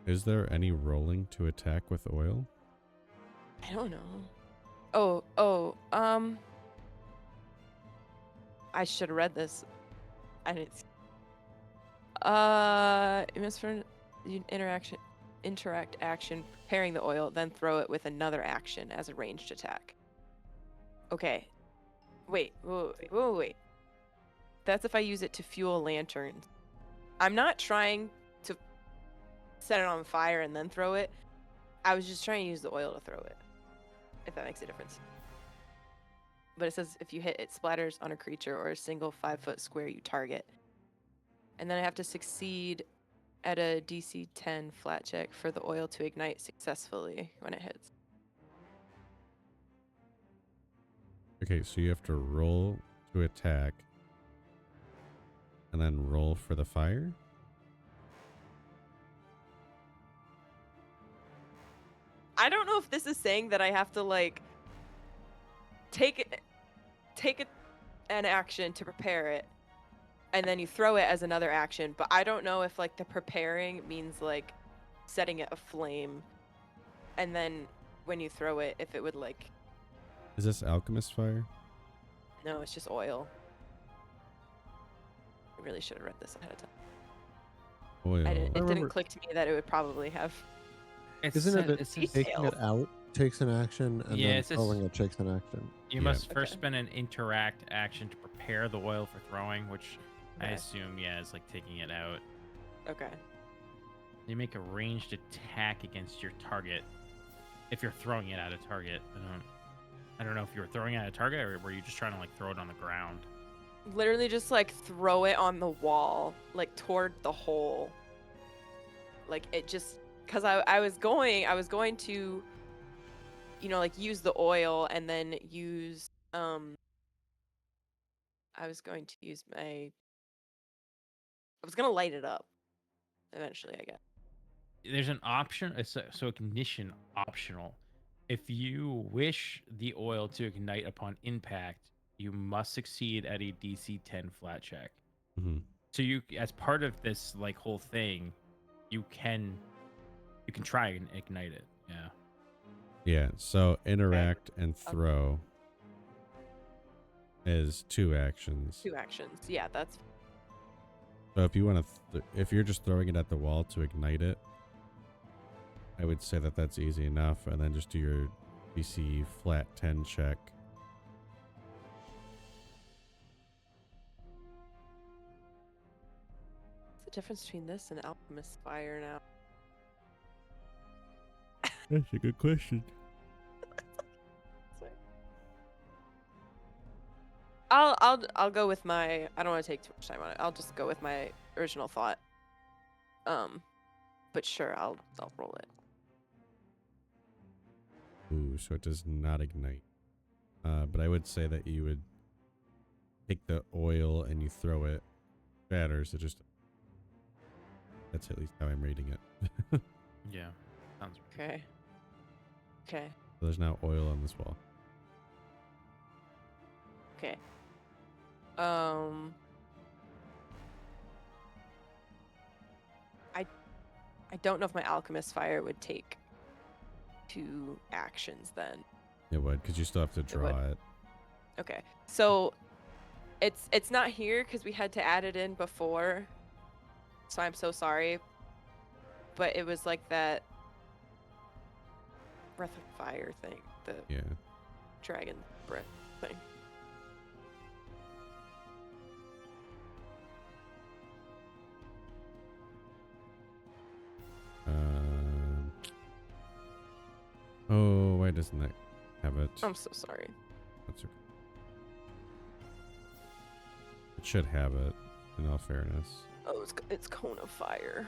Is there any rolling to attack with oil? I don't know. I should have read this. I didn't. It was for interact action, preparing the oil, then throw it with another action as a ranged attack. Okay. Wait. That's if I use it to fuel lanterns. I'm not trying to set it on fire and then throw it. I was just trying to use the oil to throw it. If that makes a difference. But it says if you hit, it splatters on a creature or a single 5-foot square you target. And then I have to succeed at a DC 10 flat check for the oil to ignite successfully when it hits. Okay, so you have to roll to attack and then roll for the fire? I don't know if this is saying that I have to like take an action to prepare it and then you throw it as another action, but I don't know if like the preparing means like setting it aflame and then when you throw it, if it would like. Is this alchemist fire? No, it's just oil. I really should have read this ahead of time. Oil. It remember- didn't click to me that it would probably have. Isn't it it's that taking it out takes an action and Yeah, then it says- throwing it takes an action? You Yeah. must first Okay. spend an interact action to prepare the oil for throwing, which I Okay. assume, is like taking it out. Okay. You make a ranged attack against your target if you're throwing it at a target. I don't know if you were throwing it at a target or were you just trying to like throw it on the ground. Literally just like throw it on the wall, like toward the hole. Like it just, cause I was going to, like use the oil and then use, I was going to use I was gonna light it up eventually, I guess. There's an option, so ignition optional. If you wish the oil to ignite upon impact, you must succeed at a DC 10 flat check. Mm-hmm. So you, as part of this like whole thing, you can try and ignite it. Yeah. Yeah, so interact and throw is 2 actions. 2 actions. Yeah, that's So if you want to, if you're just throwing it at the wall to ignite it, I would say that that's easy enough, and then just do your DC flat 10 check. what's the difference between this and alchemist fire now. That's a good question. I'll go with my. I don't want to take too much time on it. I'll just go with my original thought. But sure, I'll roll it. Ooh, so it does not ignite. But I would say that you would take the oil and you throw it. Batters. It just. That's at least how I'm reading it. Yeah. Sounds Okay. Okay. There's now oil on this wall. Okay. I don't know if my alchemist fire would take 2 actions then. It would, because you still have to draw would. it. Okay. So it's not here because we had to add it in before. So I'm so sorry. But it was like that breath of fire thing, the Yeah. dragon breath thing. Oh, why doesn't that have it? I'm so sorry. That's okay. It should have it, in all fairness. Oh, it's cone of fire.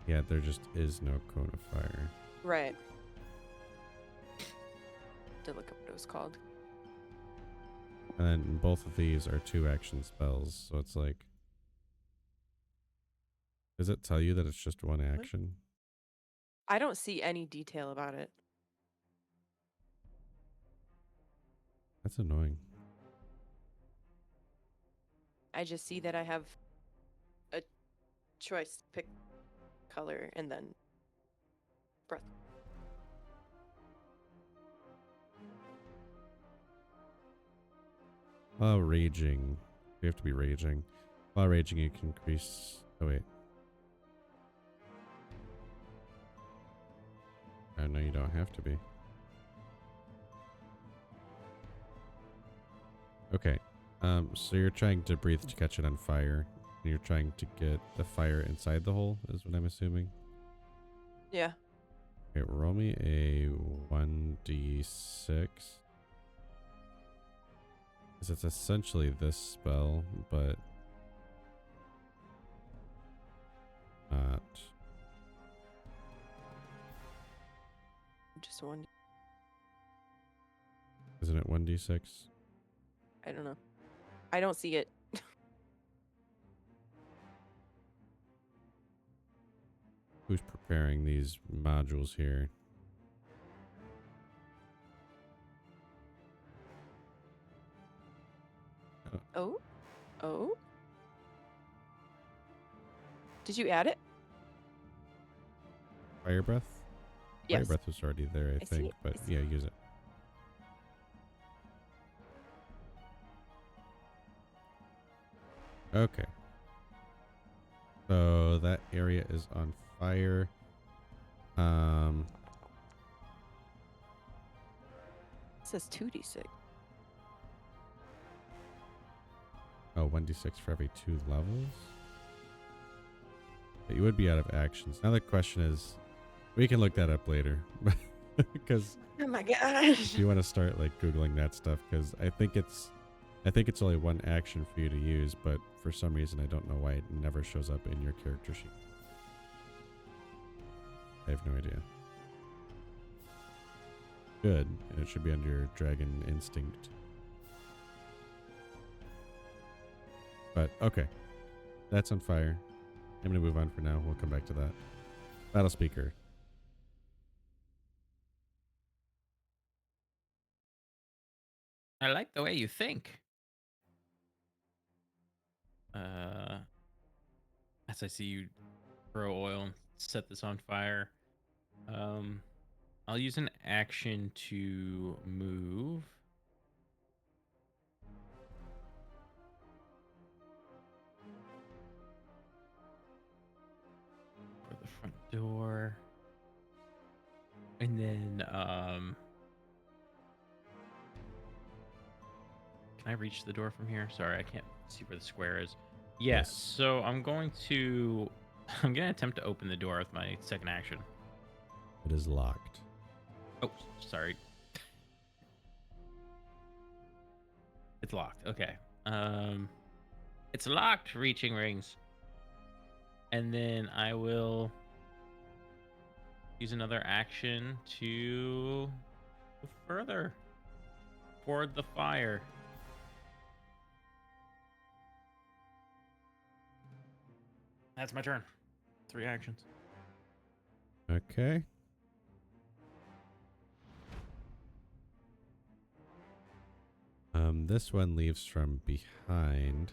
Yeah, there just is no cone of fire. Right. To look up what it was called. And then both of these are 2 action spells, so it's like... Does it tell you that it's just 1 action? I don't see any detail about it. That's annoying. I just see that I have a choice to pick color and then breath. While raging, you have to be raging. While raging, you can increase... Oh, wait. Oh, no, you don't have to be. Okay. So you're trying to breathe to catch it on fire. And you're trying to get the fire inside the hole, is what I'm assuming. Yeah. Okay, roll me a 1d6. Because it's essentially this spell, but not. Just one. Isn't it 1d6? I don't know. I don't see it. Who's preparing these modules here? Oh? Oh? Did you add it? Fire breath? Fire Yes. breath was already there, I see think, it, but I see yeah, use it. Okay. So that area is on fire. It says 2d6. Oh, 1d6 for every 2 levels? But you would be out of actions. Now the question is, we can look that up later. Because Oh my gosh. you want to start like Googling that stuff, because I think it's only 1 action for you to use, but for some reason I don't know why it never shows up in your character sheet. I have no idea. Good, and it should be under your dragon instinct. But okay, that's on fire. I'm gonna move on for now. We'll come back to that. Battle speaker. I like the way you think. As I see you throw oil and set this on fire, I'll use an action to move. For the front door. And then, can I reach the door from here? Sorry, I can't see where the square is. Yes. So I'm going to attempt to open the door with my second action. It is locked. Oh, sorry. It's locked. Okay. It's locked, reaching rings. And then I will use another action to go further toward the fire. That's my turn. 3 actions. Okay. This one leaves from behind.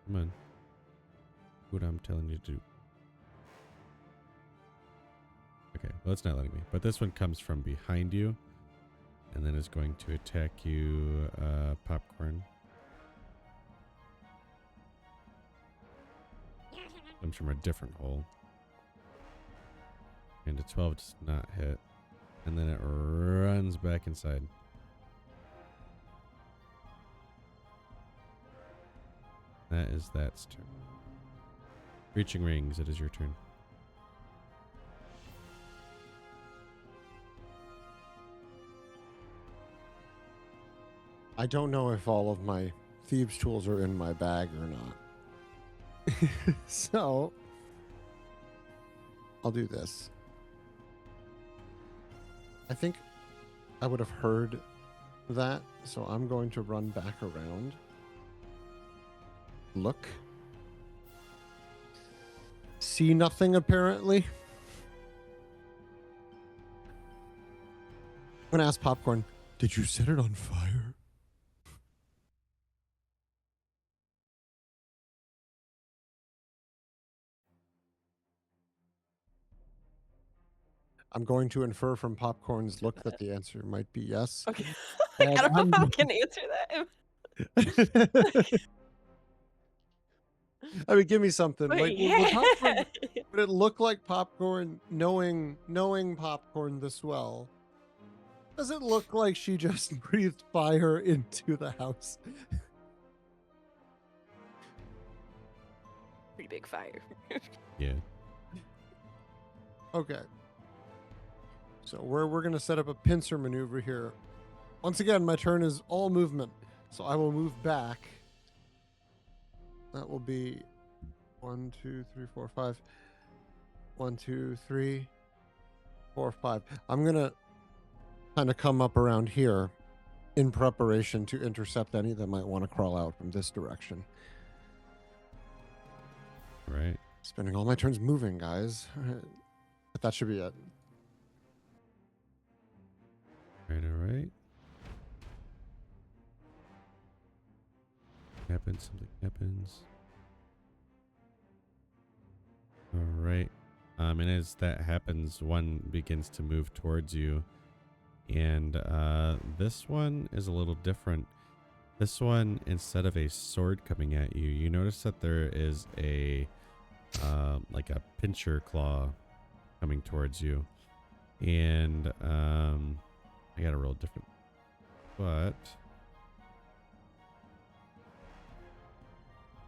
Come on. What I'm telling you to do. Okay, well, it's not letting me. But this one comes from behind you. And then is going to attack you, Popcorn. Comes from a different hole. And a 12 does not hit. And then it runs back inside. That is that's turn. Reaching rings, it is your turn. I don't know if all of my thieves' tools are in my bag or not. So, I'll do this. I think I would have heard that, so I'm going to run back around. Look. See nothing, apparently. I'm going to ask Popcorn, did you set it on fire? I'm going to infer from Popcorn's look that the answer might be yes. Okay. And I don't know I'm- if I can answer that. I mean, give me something. Wait, Like, would Popcorn, would it look like Popcorn, knowing Popcorn this well? Does it look like she just breathed fire into the house? Pretty big fire. Yeah. Okay. So we're gonna set up a pincer maneuver here. Once again, my turn is all movement, so I will move back. That will be 1, 2, 3, 4, 5. 1, 2, 3, 4, 5. I'm gonna kind of come up around here in preparation to intercept any that might want to crawl out from this direction. Right. Spending all my turns moving, guys. But that should be it. Right, all right. Happens, something happens. All right. And as that happens, one begins to move towards you. And this one is a little different. This one, instead of a sword coming at you, you notice that there is a like a pincher claw coming towards you. And I gotta roll different, but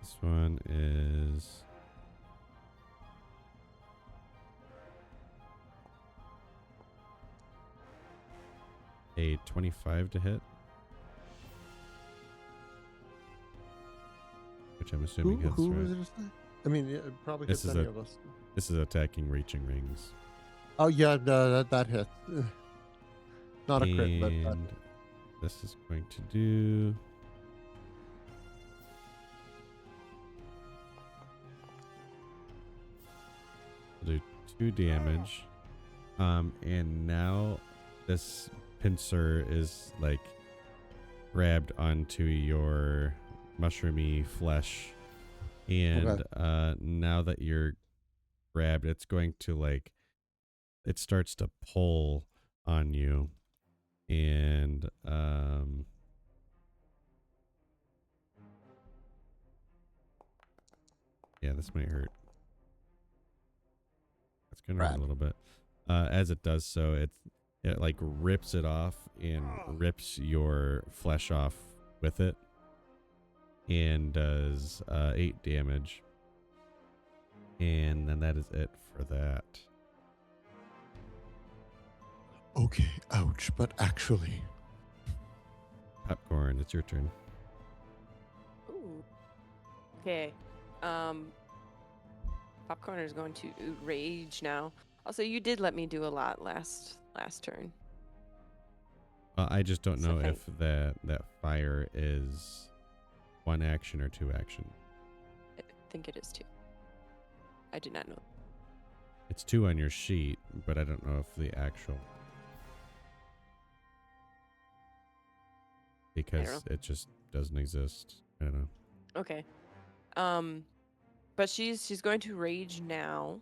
this one is a 25 to hit, which I'm assuming hits, Who right? was it? I mean, it probably This hits is any a- of us. This is attacking reaching rings. Oh yeah, no, that hit. Not a crit, but And this is going to do do 2 damage. And now this pincer is like grabbed onto your mushroomy flesh. And now that you're grabbed, it's going to like, it starts to pull on you. And yeah, this might hurt. It's gonna hurt a Rad. little bit. As it does so, it like rips it off and rips your flesh off with it, and does 8 damage. And then that is it for that. okay, ouch, but actually. Popcorn, it's your turn. Ooh. Okay. Popcorn is going to rage now. Also, you did let me do a lot last turn. I just don't So know thank- if that fire is 1 action or 2 action. I think it is 2. I did not know. It's 2 on your sheet, but I don't know if the actual. because it just doesn't exist. I don't know. Okay. But she's going to rage now,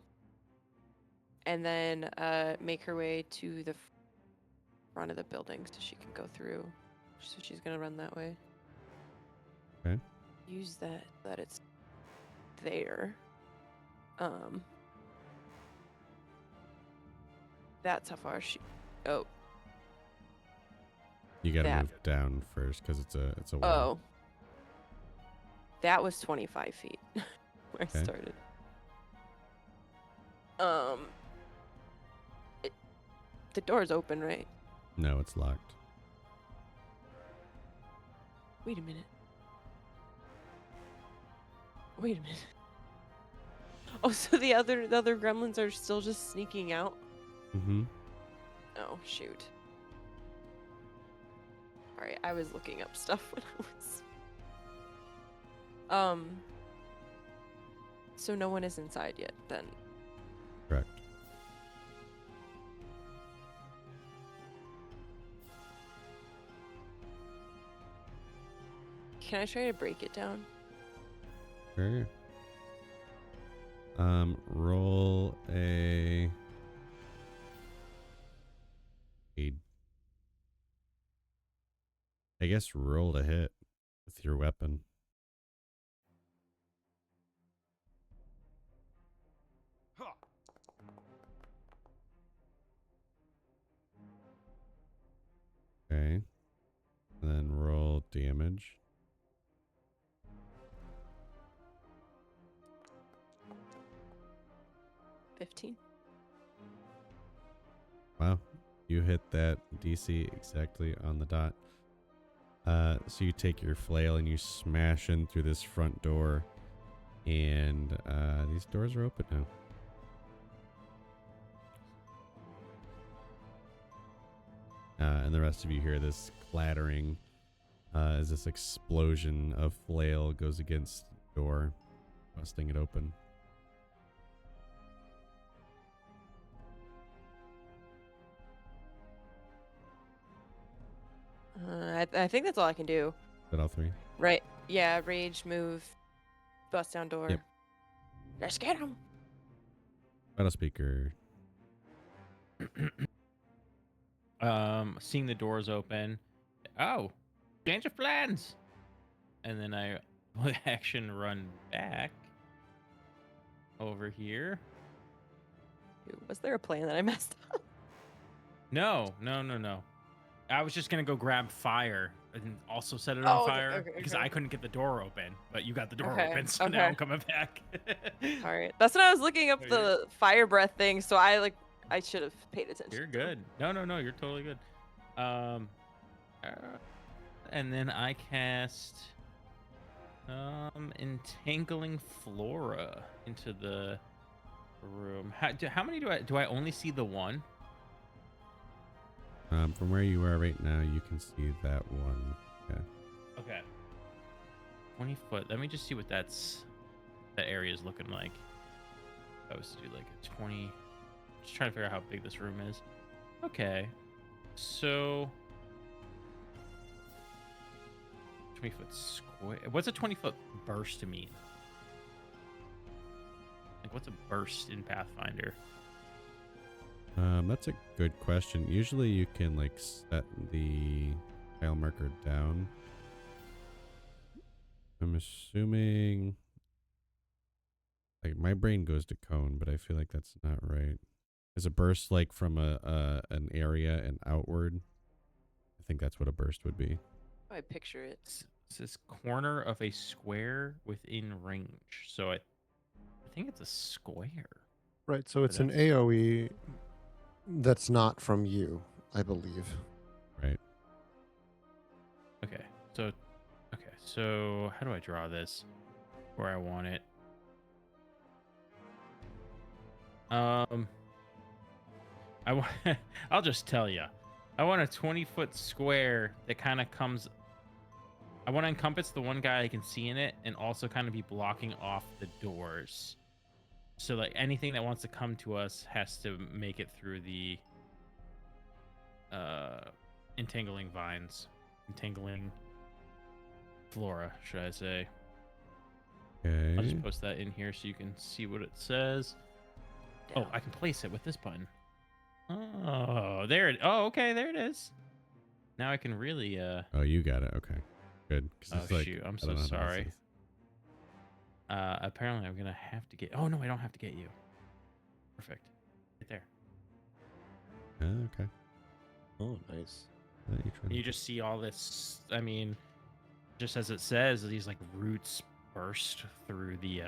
and then make her way to the front of the building so she can go through. So she's gonna run that way. Okay. Use that it's there. That's how far she. Oh. You gotta That. move down first because it's a wall. Oh. That was 25 feet where I Okay. started. The door's open, right? No, it's locked. Wait a minute. Wait a minute. Oh, so the other gremlins are still just sneaking out? Mm-hmm. Oh, shoot. Alright, I was looking up stuff when I was... So no one is inside yet, then? Correct. Can I try to break it down? Sure. Roll a I guess roll to hit with your weapon. Okay. And then roll damage. 15. Wow. You hit that DC exactly on the dot. So you take your flail and you smash in through this front door. And these doors are open now. And the rest of you hear this clattering as this explosion of flail goes against the door, busting it open. I think that's all I can do. Is that all three? Right. Yeah, rage, move, bust down door. Yep. Let's get him. Battle speaker. Seeing the doors open. Oh, change of plans. And then I action run back over here. Was there a plan that I messed up? No. I was just gonna go grab fire and also set it on fire because I couldn't get the door open, but you got the door open, so now I'm coming back. All right. That's when I was looking up the fire breath thing, so I should have paid attention. You're good. No, you're totally good. And then I cast entangling flora into the room. How many do I only see the one? From where you are right now, you can see that one. Yeah. Okay. 20 foot. Let me just see what that area is looking like. I was to do like a 20. Just trying to figure out how big this room is. Okay. So 20 foot square. What's a 20 foot burst mean? Like, what's a burst in Pathfinder? That's a good question. Usually you can like set the tile marker down. I'm assuming like my brain goes to cone, but I feel like that's not right. Is a burst like from an area and outward? I think that's what a burst would be. I picture it. It says corner of a square within range. So I think it's a square. Right, so it's an AoE that's not from you, I believe. Right. Okay. So how do I draw this where I want it? I'll just tell you. I want a 20-foot square that kind of comes. I want to encompass the one guy I can see in it, and also kind of be blocking off the doors. So like anything that wants to come to us has to make it through the entangling vines, entangling flora, should I say. Okay. I'll just post that in here so you can see what it says. Oh, Down. I can place it with this button. Oh, there it. Oh, okay, there it is. Now I can really. Oh, you got it. Okay, good. 'Cause Oh it's like, shoot, I'm I don't so know how to do sorry. this. Apparently I'm gonna have to get. Oh no, I don't have to get you. Perfect. Right there. Okay. Oh, nice. You just see all this. I mean, just as it says, these like roots burst through the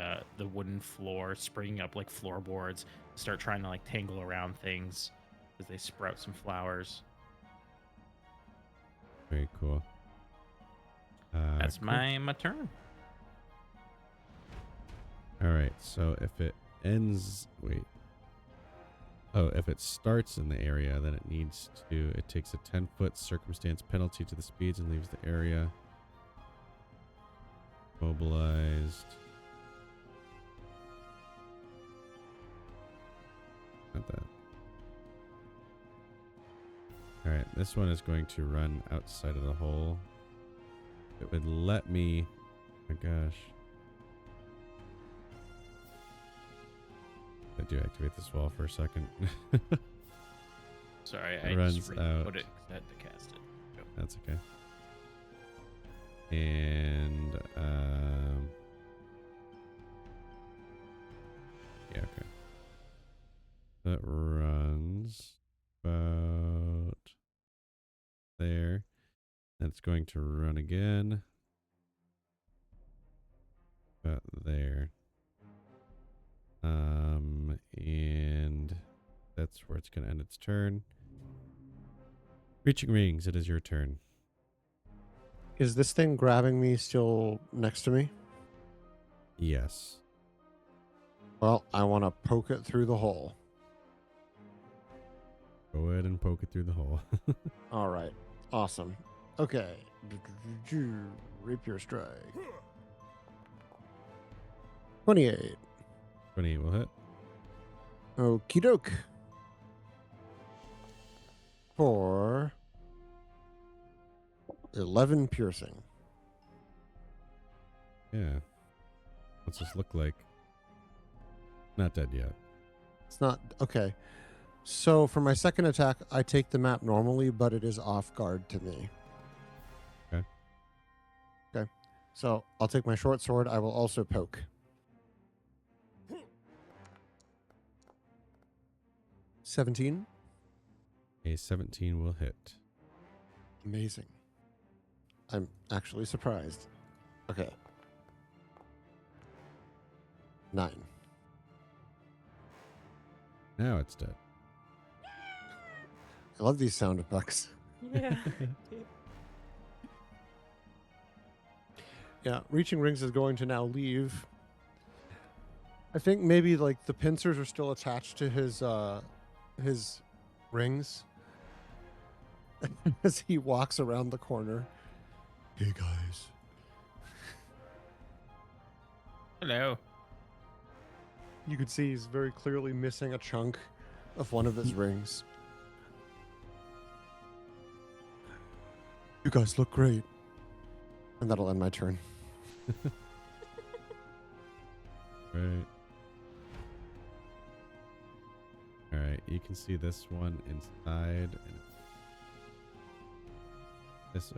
wooden floor, springing up like floorboards, start trying to like tangle around things as they sprout some flowers. Very cool. That's Cool. my turn. All right. So if it ends, wait. Oh, if it starts in the area, then it needs to. It takes a 10-foot circumstance penalty to the speeds and leaves the area. Mobilized. Not that. All right. This one is going to run outside of the hole. It would let me. Oh my gosh. I do activate this wall for a second. Sorry, It I runs just out. put it 'cause I had to cast it. Go. That's okay. And yeah, okay. That runs about there. That's going to run again. About there. And that's where it's going to end its turn. Reaching rings, it is your turn. Is this thing grabbing me still next to me? Yes. Well, I want to poke it through the hole. Go ahead and poke it through the hole. All right. Awesome. Okay. Rapier strike. 28. 28 will hit. Okie doke. For 11 piercing. Yeah. What's this look like? Not dead yet. It's not okay. So for my second attack, I take the map normally, but it is off guard to me. Okay. Okay. So I'll take my short sword. I will also poke. 17. A 17 will hit. Amazing. I'm actually surprised. Okay. 9. Now it's dead. I love these sound effects. Yeah. Yeah, reaching rings is going to now leave. I think maybe like the pincers are still attached to his rings as he walks around the corner. Hey guys. Hello. You could see he's very clearly missing a chunk of one of his rings. You guys look great. And that'll end my turn. Right. All right. You can see this one inside. And this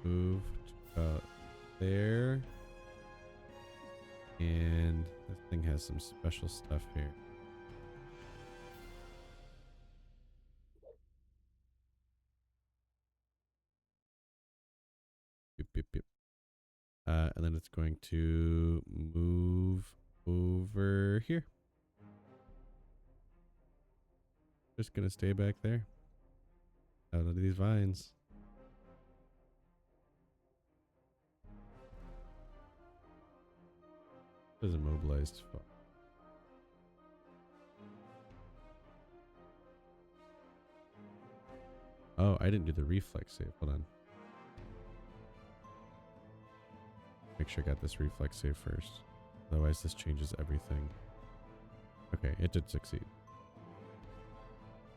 moved about there. And this thing has some special stuff here. Beep, beep, beep. And then it's going to move over here. Just going to stay back there. Out of these vines. There's immobilized. Oh, I didn't do the reflex save. Hold on. Make sure I got this reflex save first. Otherwise, this changes everything. Okay, it did succeed.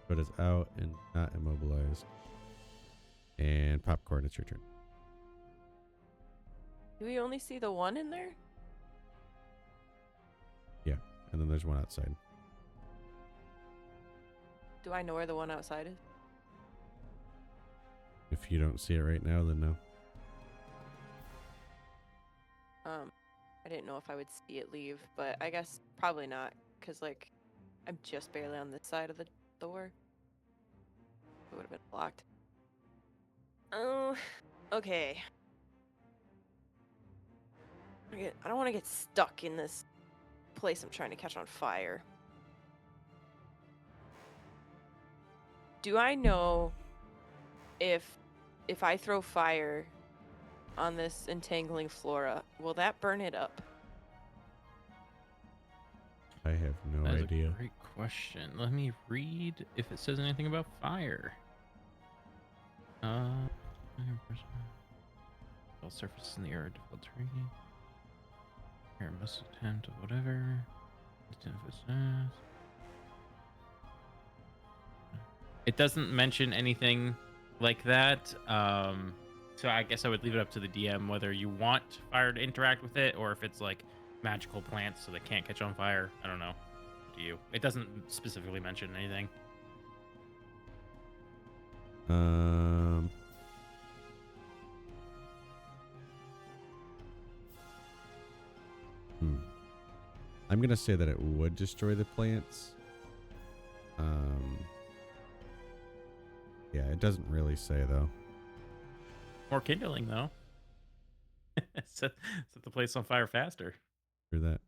But it's out and not immobilized. And Popcorn, it's your turn. Do we only see the one in there? Yeah, and then there's one outside. Do I know where the one outside is? If you don't see it right now, then no. I didn't know if I would see it leave, but I guess probably not, because, like, I'm just barely on this side of the door. It would have been blocked. Oh, okay. I don't want to get stuck in this place I'm trying to catch on fire. Do I know if I throw fire on this entangling flora, will that burn it up? I have no That's idea. a great question. Let me read if it says anything about fire. All surfaces in the air are difficult to read. Air must attempt whatever. It doesn't mention anything like that. So I guess I would leave it up to the DM whether you want fire to interact with it or if it's like magical plants so they can't catch on fire. I don't know. Up to you. It doesn't specifically mention anything. I'm gonna say that it would destroy the plants. Yeah, it doesn't really say though. More kindling though. set the place on fire faster. For that.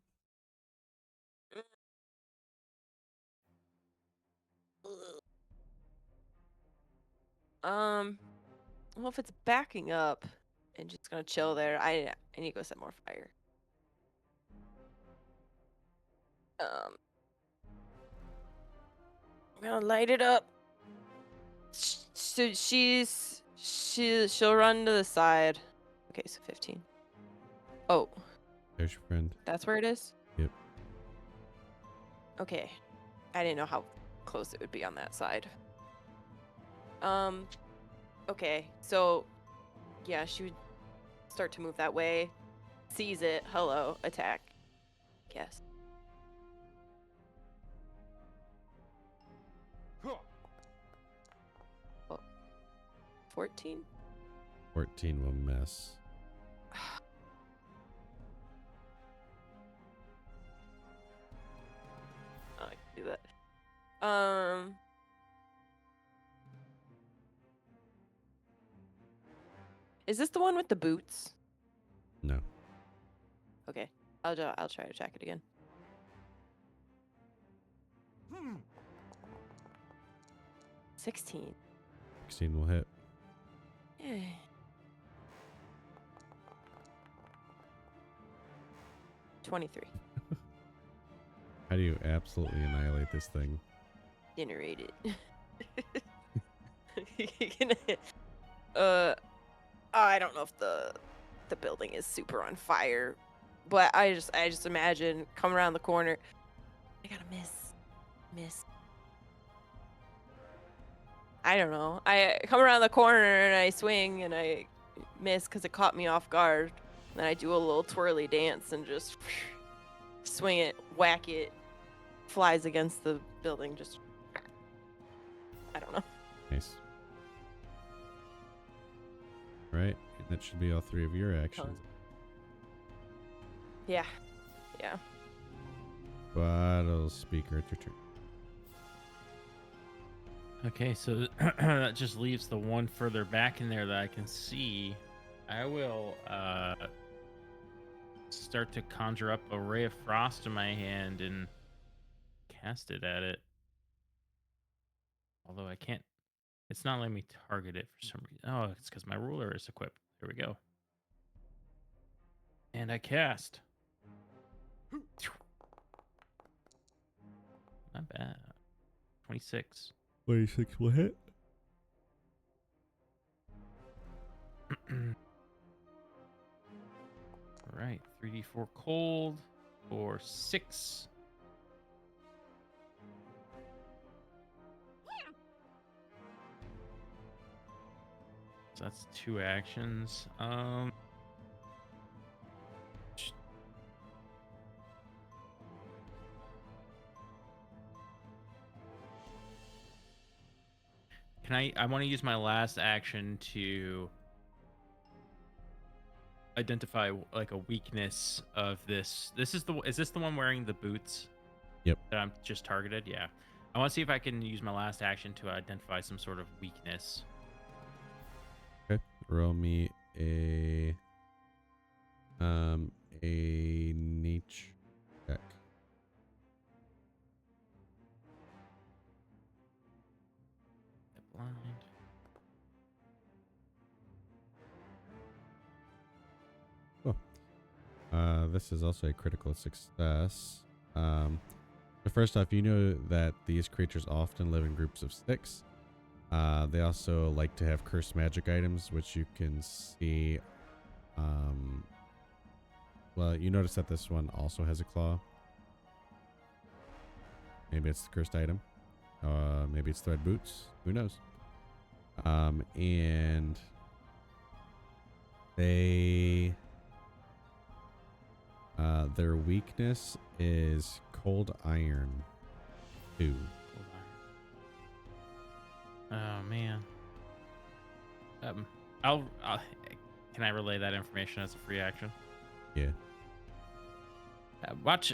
Well, if it's backing up and just gonna chill there, I need to go set more fire. I'm gonna light it up. So she'll run to the side. Okay, so 15. Oh, There's your friend. that's where it is? Yep. Okay. I didn't know how close it would be on that side. Okay, so yeah, she would start to move that way. Sees it. Hello, attack. Yes. Oh. 14? 14 will miss. Oh, I can do that. Is this the one with the boots? No. Okay, I'll try to attack it again. 16. 16 will hit. Yeah. $23. How do you absolutely annihilate this thing? Generate it. I don't know if the building is super on fire, but I just imagine come around the corner. I gotta miss. I don't know. I come around the corner and I swing and I miss because it caught me off guard. Then I do a little twirly dance and just swing it, whack it, flies against the building. Just I don't know. Nice. Right, that should be all three of your actions. Yeah. Bottle speaker, it's your turn. Okay, so that just leaves the one further back in there that I can see. I will start to conjure up a ray of frost in my hand and cast it at it. Although I can't, it's not letting me target it for some reason. Oh, it's because my ruler is equipped. There we go. And I cast. Not bad. 26. 26 will hit. All right, 3d4 cold for 6. So that's 2 actions. I want to use my last action to identify like a weakness of this. Is this the one wearing the boots? Yep. That I'm just targeted? Yeah. I want to see if I can use my last action to identify some sort of weakness. Okay. Roll me a nature check. Blind. This is also a critical success. So first off, you know that these creatures often live in groups of 6. They also like to have cursed magic items, which you can see. Well, you notice that this one also has a claw. Maybe it's the cursed item. Maybe it's thread boots. Who knows? And they... their weakness is cold iron 2. Oh man. Can I relay that information as a free action? Yeah. Watch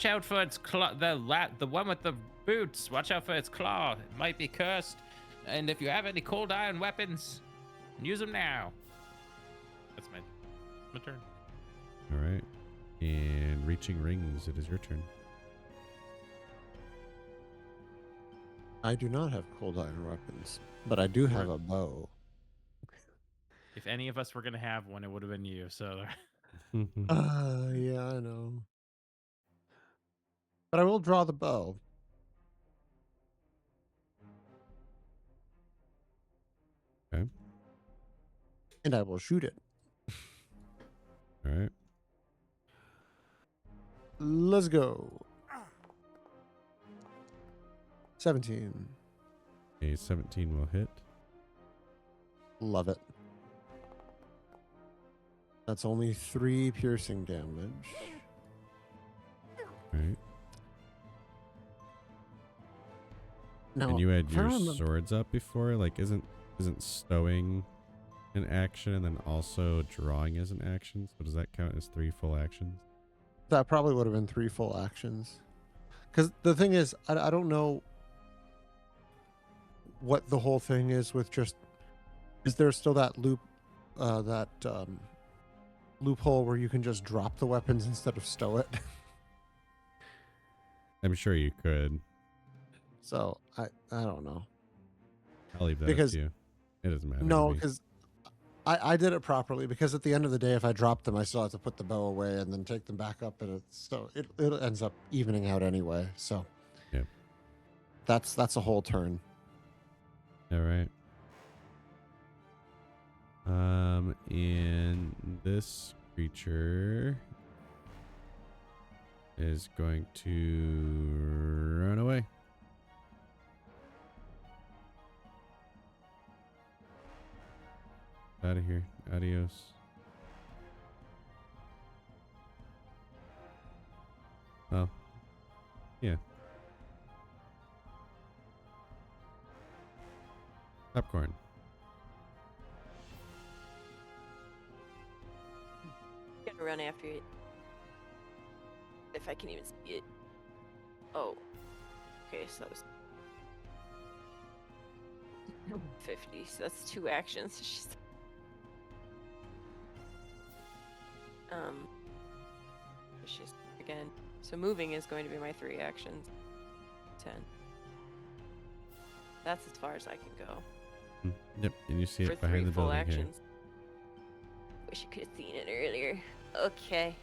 out for its claw. The one with the boots. Watch out for its claw. It might be cursed. And if you have any cold iron weapons, use them now. That's my turn. All right. And reaching rings, it is your turn. I do not have cold iron weapons, but I do have a bow. If any of us were gonna have one, it would have been you. So Yeah, I know. But I will draw the bow. Okay. And I will shoot it. All right. Let's go. 17. A 17 will hit. Love it. That's only 3 piercing damage. All right. Now, And you had if I your remember- swords up before? Like, isn't stowing an action and then also drawing as an action? So does that count as 3 full actions? That probably would have been 3 full actions. Because the thing is, I don't know what the whole thing is with just... Is there still that loophole where you can just drop the weapons instead of stow it? I'm sure you could. So, I don't know. I'll leave that Because- up to you. It doesn't matter. No, to me. because I did it properly. Because at the end of the day, if I drop them, I still have to put the bow away and then take them back up, and it ends up evening out anyway. So, yeah, that's a whole turn. all right. And this creature is going to run away. Out of here. Adios. Oh. Yeah. Popcorn. I'm gonna run after it. If I can even see it. Oh. Okay, so that was 50. So that's 2 actions. She's she's again. So moving is going to be my 3 actions. 10. That's as far as I can go. Yep, and you see For it behind 3 the full building actions. Wish you could have seen it earlier. Okay.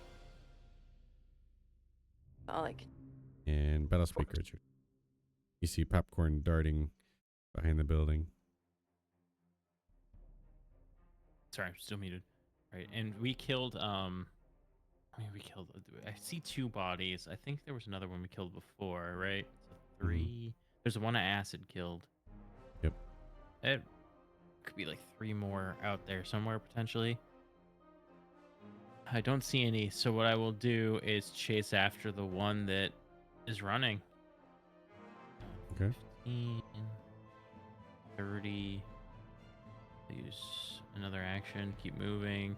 All I can. here. And battle speaker, Richard. You see popcorn darting behind the building. sorry, I'm still muted. Right, and we killed. I see 2 bodies. I think there was another one we killed before, right? So 3. There's one acid killed. Yep. It could be like 3 more out there somewhere potentially. I don't see any, so what I will do is chase after the one that is running. Okay. 15, 30. Use another action. Keep moving.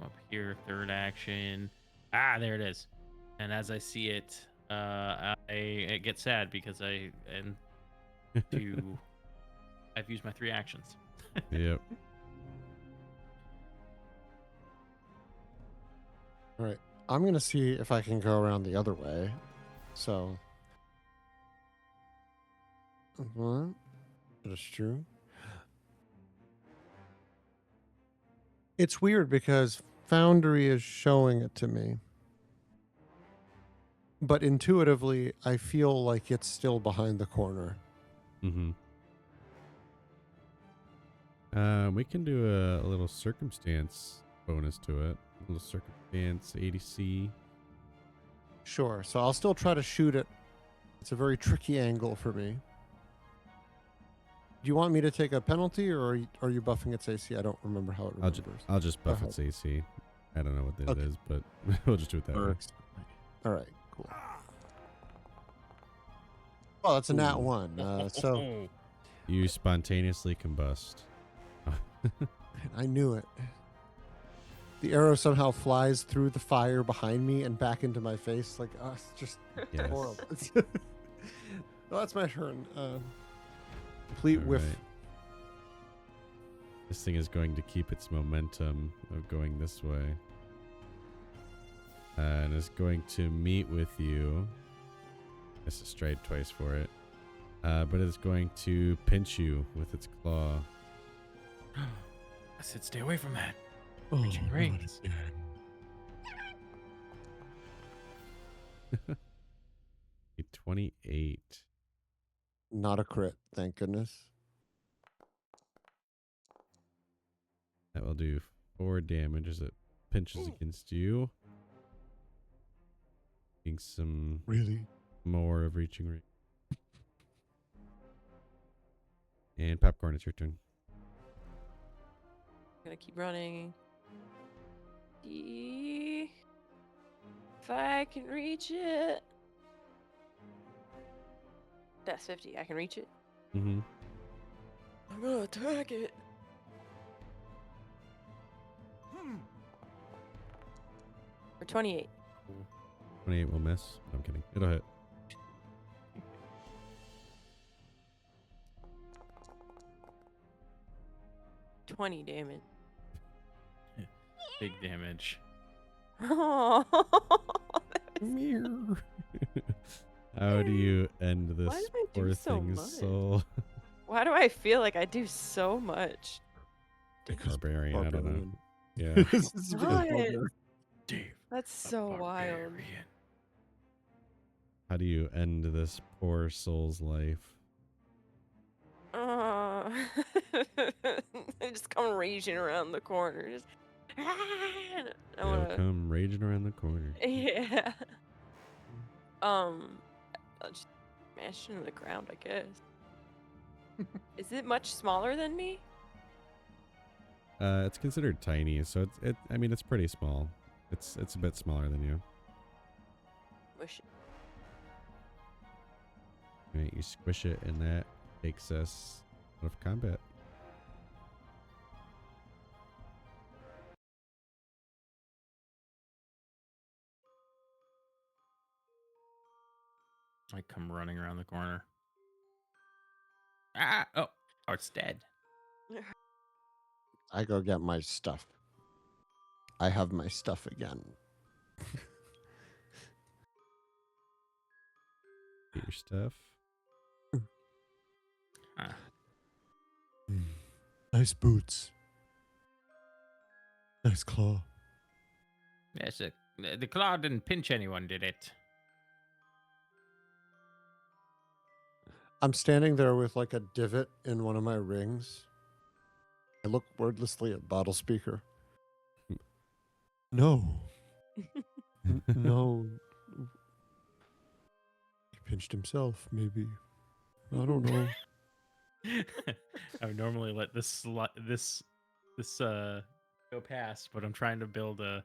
Up here, third action. Ah, there it is. And as I see it, I get sad because I've used my 3 actions. Yep. All right. I'm going to see if I can go around the other way. So. What? That is true. It's weird because Foundry is showing it to me. But intuitively, I feel like it's still behind the corner. Mm-hmm. We can do a little circumstance bonus to it. A little circumstance ADC. Sure. So I'll still try to shoot it. It's a very tricky angle for me. Do you want me to take a penalty, or are you buffing its AC? I don't remember how it remembers. I'll just buff Go its AC. I don't know what Okay. it is, but we'll just do it that way. All right, cool. Well, that's a nat 1. So You spontaneously combust. I knew it. The arrow somehow flies through the fire behind me and back into my face. Like, it's just Yes. horrible. Well, that's my turn. Complete All whiff. right. This thing is going to keep its momentum of going this way. And is going to meet with you. It's a stride twice for it. But it's going to pinch you with its claw. I said stay away from that. Oh, Reaching not rings. again. A 28. Not a crit, thank goodness. That will do 4 damage as it pinches against you. Being some Really? more of reaching ring. And Popcorn, it's your turn. Gonna keep running. If I can reach it. That's 50. I can reach it. Mm-hmm. I'm gonna attack it. For 28. 28 will miss. No, I'm kidding. It'll hit. $20 damage. Big damage. Oh, How do you end Why this do I do poor so thing's much? soul? why do I feel like I do so much? Barbarian, I don't know. Yeah. This is because What? barbarian. Dave, That's so wild. How do you end this poor soul's life? I just come raging around the corner. Just, I It'll wanna, come raging around the corner. yeah. I'll just smash into the ground, I guess. Is it much smaller than me? It's considered tiny, so I mean, it's pretty small. It's a bit smaller than you. Wish it. Right, you squish it, and that takes us out of combat. I come running around the corner. Ah! Oh, it's dead. I go get my stuff. I have my stuff again. Get your stuff. Ah. Nice boots. Nice claw. Yes, the claw didn't pinch anyone, did it? I'm standing there with like a divot in one of my rings. I look wordlessly at Bottle Speaker. No. No. He pinched himself, maybe. I don't know. I would normally let this go past, but I'm trying to build a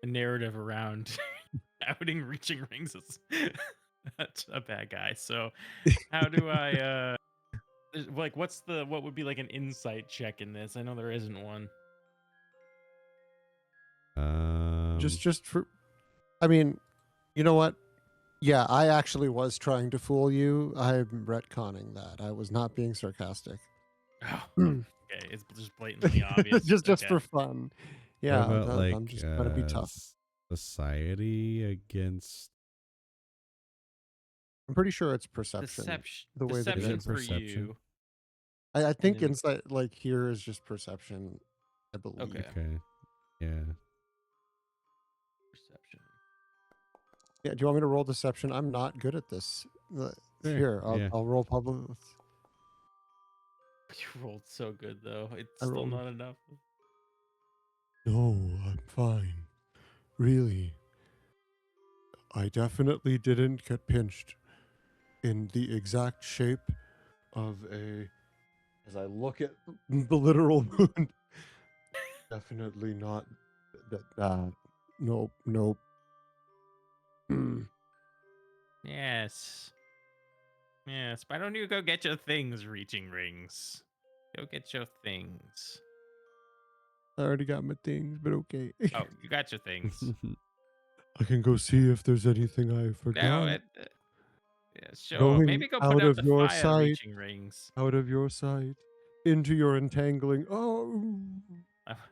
narrative around outing reaching rings as a bad guy. So how do I like what would be like an insight check in this? I know there isn't one. Just for, I mean, you know what? Yeah, I actually was trying to fool you. I'm retconning that. I was not being sarcastic. Oh, okay, it's just blatantly obvious. just Okay. for fun. what Yeah, about like I'm just trying to be tough. society against I'm pretty sure it's perception. Deception. The way that it Deception is. for Perception? you. I think then- inside, like here, is just perception. I believe. Okay. Okay. Yeah. Perception. Yeah. Do you want me to roll deception? I'm not good at this. Sure, Here, yeah. I'll roll public. You rolled so good though. It's I still rolled- not enough. No, I'm fine. Really. I definitely didn't get pinched in the exact shape of a. As I look at the literal wound, definitely not that. Nope, nope. Yes. Yes. Why don't you go get your things, reaching rings? Go get your things. I already got my things, but okay. Oh, you got your things. I can go see if there's anything I forgot. No, yeah, sure. Going Maybe go out put out of the your fire, sight. reaching rings. Out of your sight, into your entangling. Oh.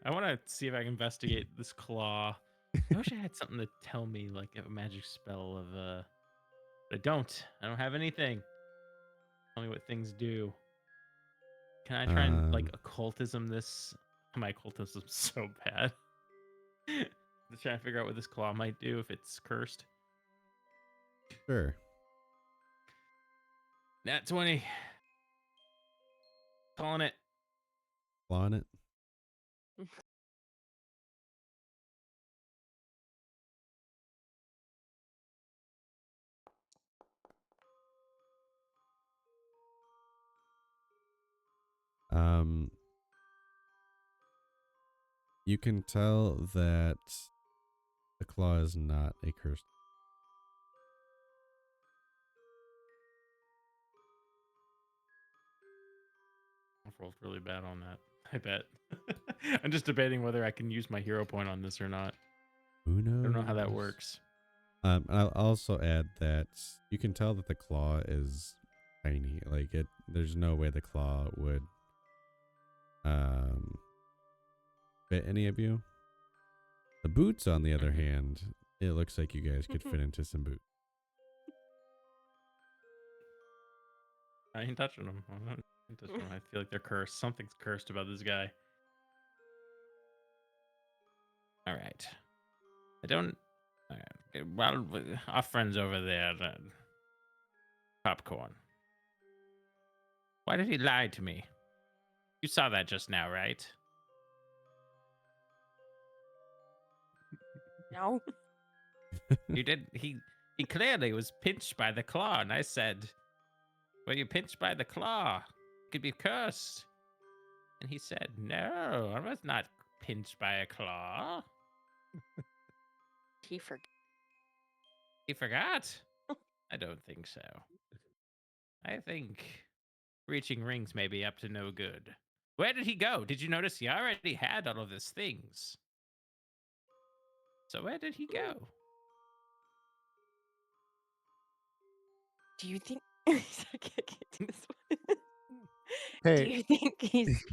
I want to see if I can investigate this claw. I wish I had something to tell me, like a magic spell of but I don't. I don't have anything. Tell me what things do. Can I try and like occultism this? My occultism's so bad. Just trying to figure out what this claw might do if it's cursed. Sure. Nat 20. Calling it. On it. You can tell that the claw is not a cursed. I've rolled really bad on that. I bet. I'm just debating whether I can use my hero point on this or not. Who knows? I don't know how that works. I'll also add that you can tell that the claw is tiny. Like there's no way the claw would fit any of you. The boots, on the other hand, it looks like you guys could fit into some boots. I ain't touching them. I feel like they're cursed. Something's cursed about this guy. All right. I don't. All right. Well, our friends over there, Popcorn. Why did he lie to me? You saw that just now, right? No. You did. He clearly was pinched by the claw, and I said, "Were you pinched by the claw? You could be cursed." And he said, "No, I was not pinched by a claw." He forgot. He forgot? I don't think so. I think reaching rings may be up to no good. Where did he go? Did you notice he already had all of his things? So where did he go? Do you think? I can't do this one. Hey. Do you think he's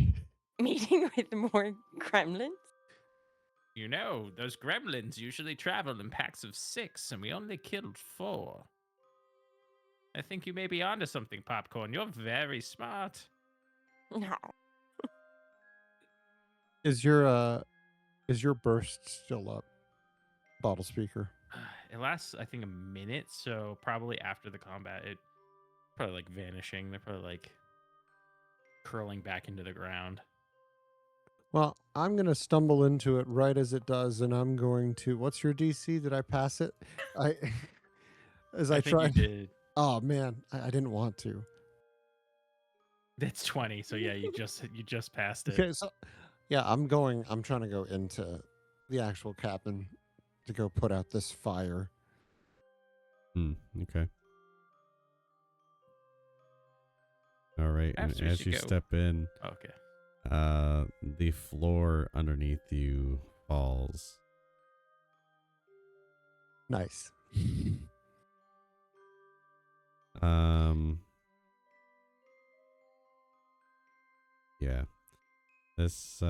meeting with more gremlins? You know, those gremlins usually travel in packs of 6, and we only killed 4. I think you may be onto something, Popcorn. You're very smart. No. Is your burst still up? Bottle speaker. It lasts, I think, a minute, so probably after the combat, it probably like vanishing. They're probably like curling back into the ground. Well, I'm going to stumble into it right as it does, and I'm going to. What's your DC? Did I pass it? I I think tried. you did. Oh man, I didn't want to. That's 20. So yeah, you just passed it. Okay, so yeah, I'm trying to go into the actual cabin to go put out this fire. Okay. All right. Perhaps And we as should you go. step in, Okay. the floor underneath you falls. Nice. Yeah. This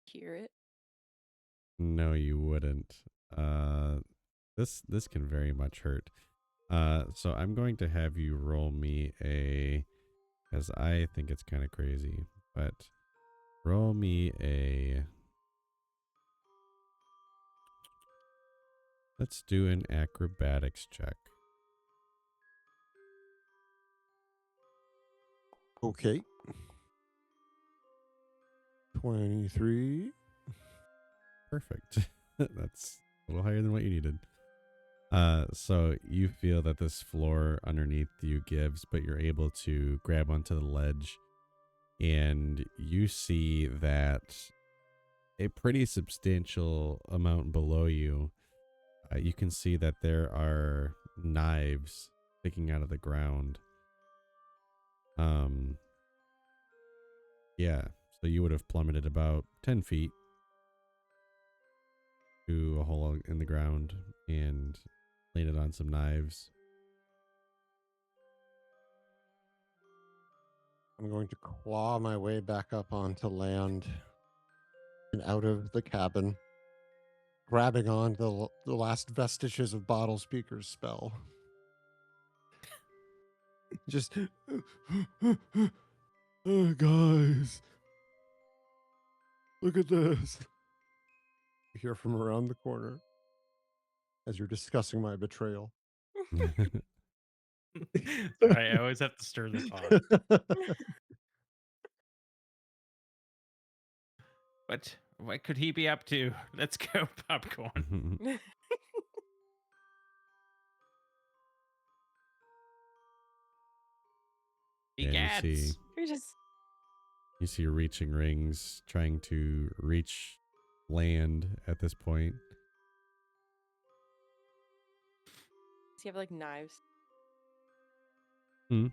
Hear it. no, you wouldn't. This can very much hurt. So I'm going to have you roll me because I think it's kind of crazy, but roll me let's do an acrobatics check. Okay. 23. Perfect. That's a little higher than what you needed. So you feel that this floor underneath you gives, but you're able to grab onto the ledge, and you see that a pretty substantial amount below you, you can see that there are knives sticking out of the ground. Yeah, so you would have plummeted about 10 feet to a hole in the ground and landed on some knives. I'm going to claw my way back up onto land and out of the cabin, grabbing on the last vestiges of Bottle Speaker's spell. Just, oh, guys, look at this. You hear from around the corner as you're discussing my betrayal. Sorry, I always have to stir the pot. What could he be up to? Let's go, popcorn. Yeah, You're just you see reaching rings trying to reach land at this point. Does he have like knives? Hmm?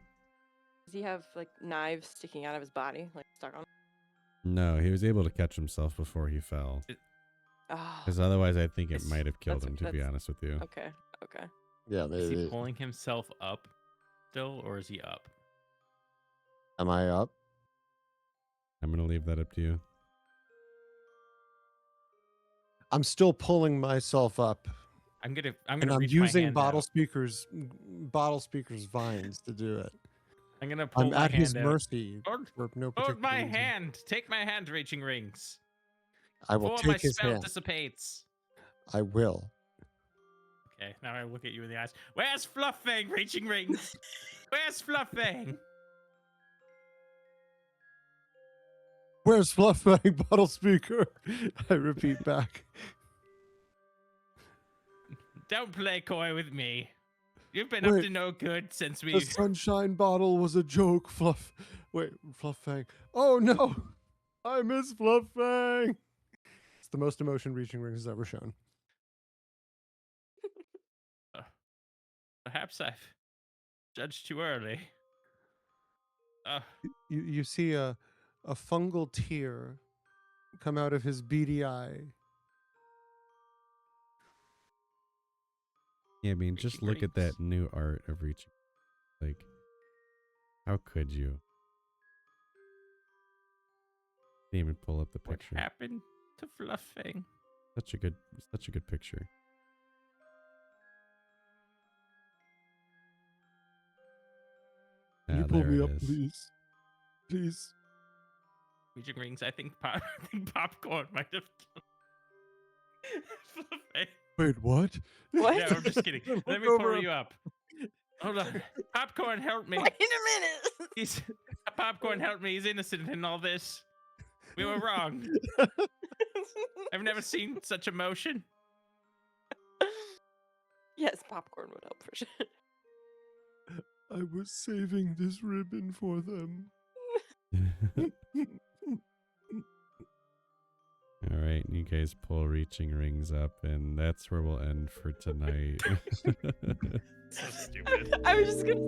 Does he have like knives sticking out of his body, like stuck on? No, he was able to catch himself before he fell. Oh, Because otherwise, I think it It's- might have killed that's- him, to be that's- honest with you. okay, okay. Yeah, Is he maybe. pulling himself up still, or is he up? Am I up? I'm going to leave that up to you. I'm still pulling myself up, I'm gonna and I'm reach using my hand Bottle out. Speaker's vines to do it. I'm gonna pull I'm my at hand his out. mercy Hold, for no hold particular my reason. hand. Take my hand, reaching rings. I will Before my take his spell hand. dissipates. I will. Okay, now I look at you in the eyes. Where's Fluff Fang, reaching rings? Where's Fluff Fang? Where's Fluff Fang, Bottle Speaker? I repeat back. Don't play coy with me. You've been Wait. up to no good since The we. sunshine bottle was a joke, Fluff. Wait, Fluff Fang. Oh no! I miss Fluff Fang! It's the most emotion Reaching Rings has ever shown. Perhaps I've judged too early. You see a fungal tear come out of his beady eye. Yeah, I mean, just Reaching look at that rings. new art of reaching. Like, how could you? Can't even pull up the What picture. happened to Fluff Fang? Such a good picture. Can you Ah, pull there me it up, is. please? Please. Reaching rings. I think popcorn might have killed Fluff Fang. Wait, what? What? No, I'm just kidding. Look Let me over pull him. you up. Hold on. Popcorn, help me. Wait a minute. He's Popcorn, help me. He's innocent in all this. We were wrong. I've never seen such emotion. Yes, popcorn would help for sure. I was saving this ribbon for them. All right, you guys pull reaching rings up, and that's where we'll end for tonight. So stupid. I was just gonna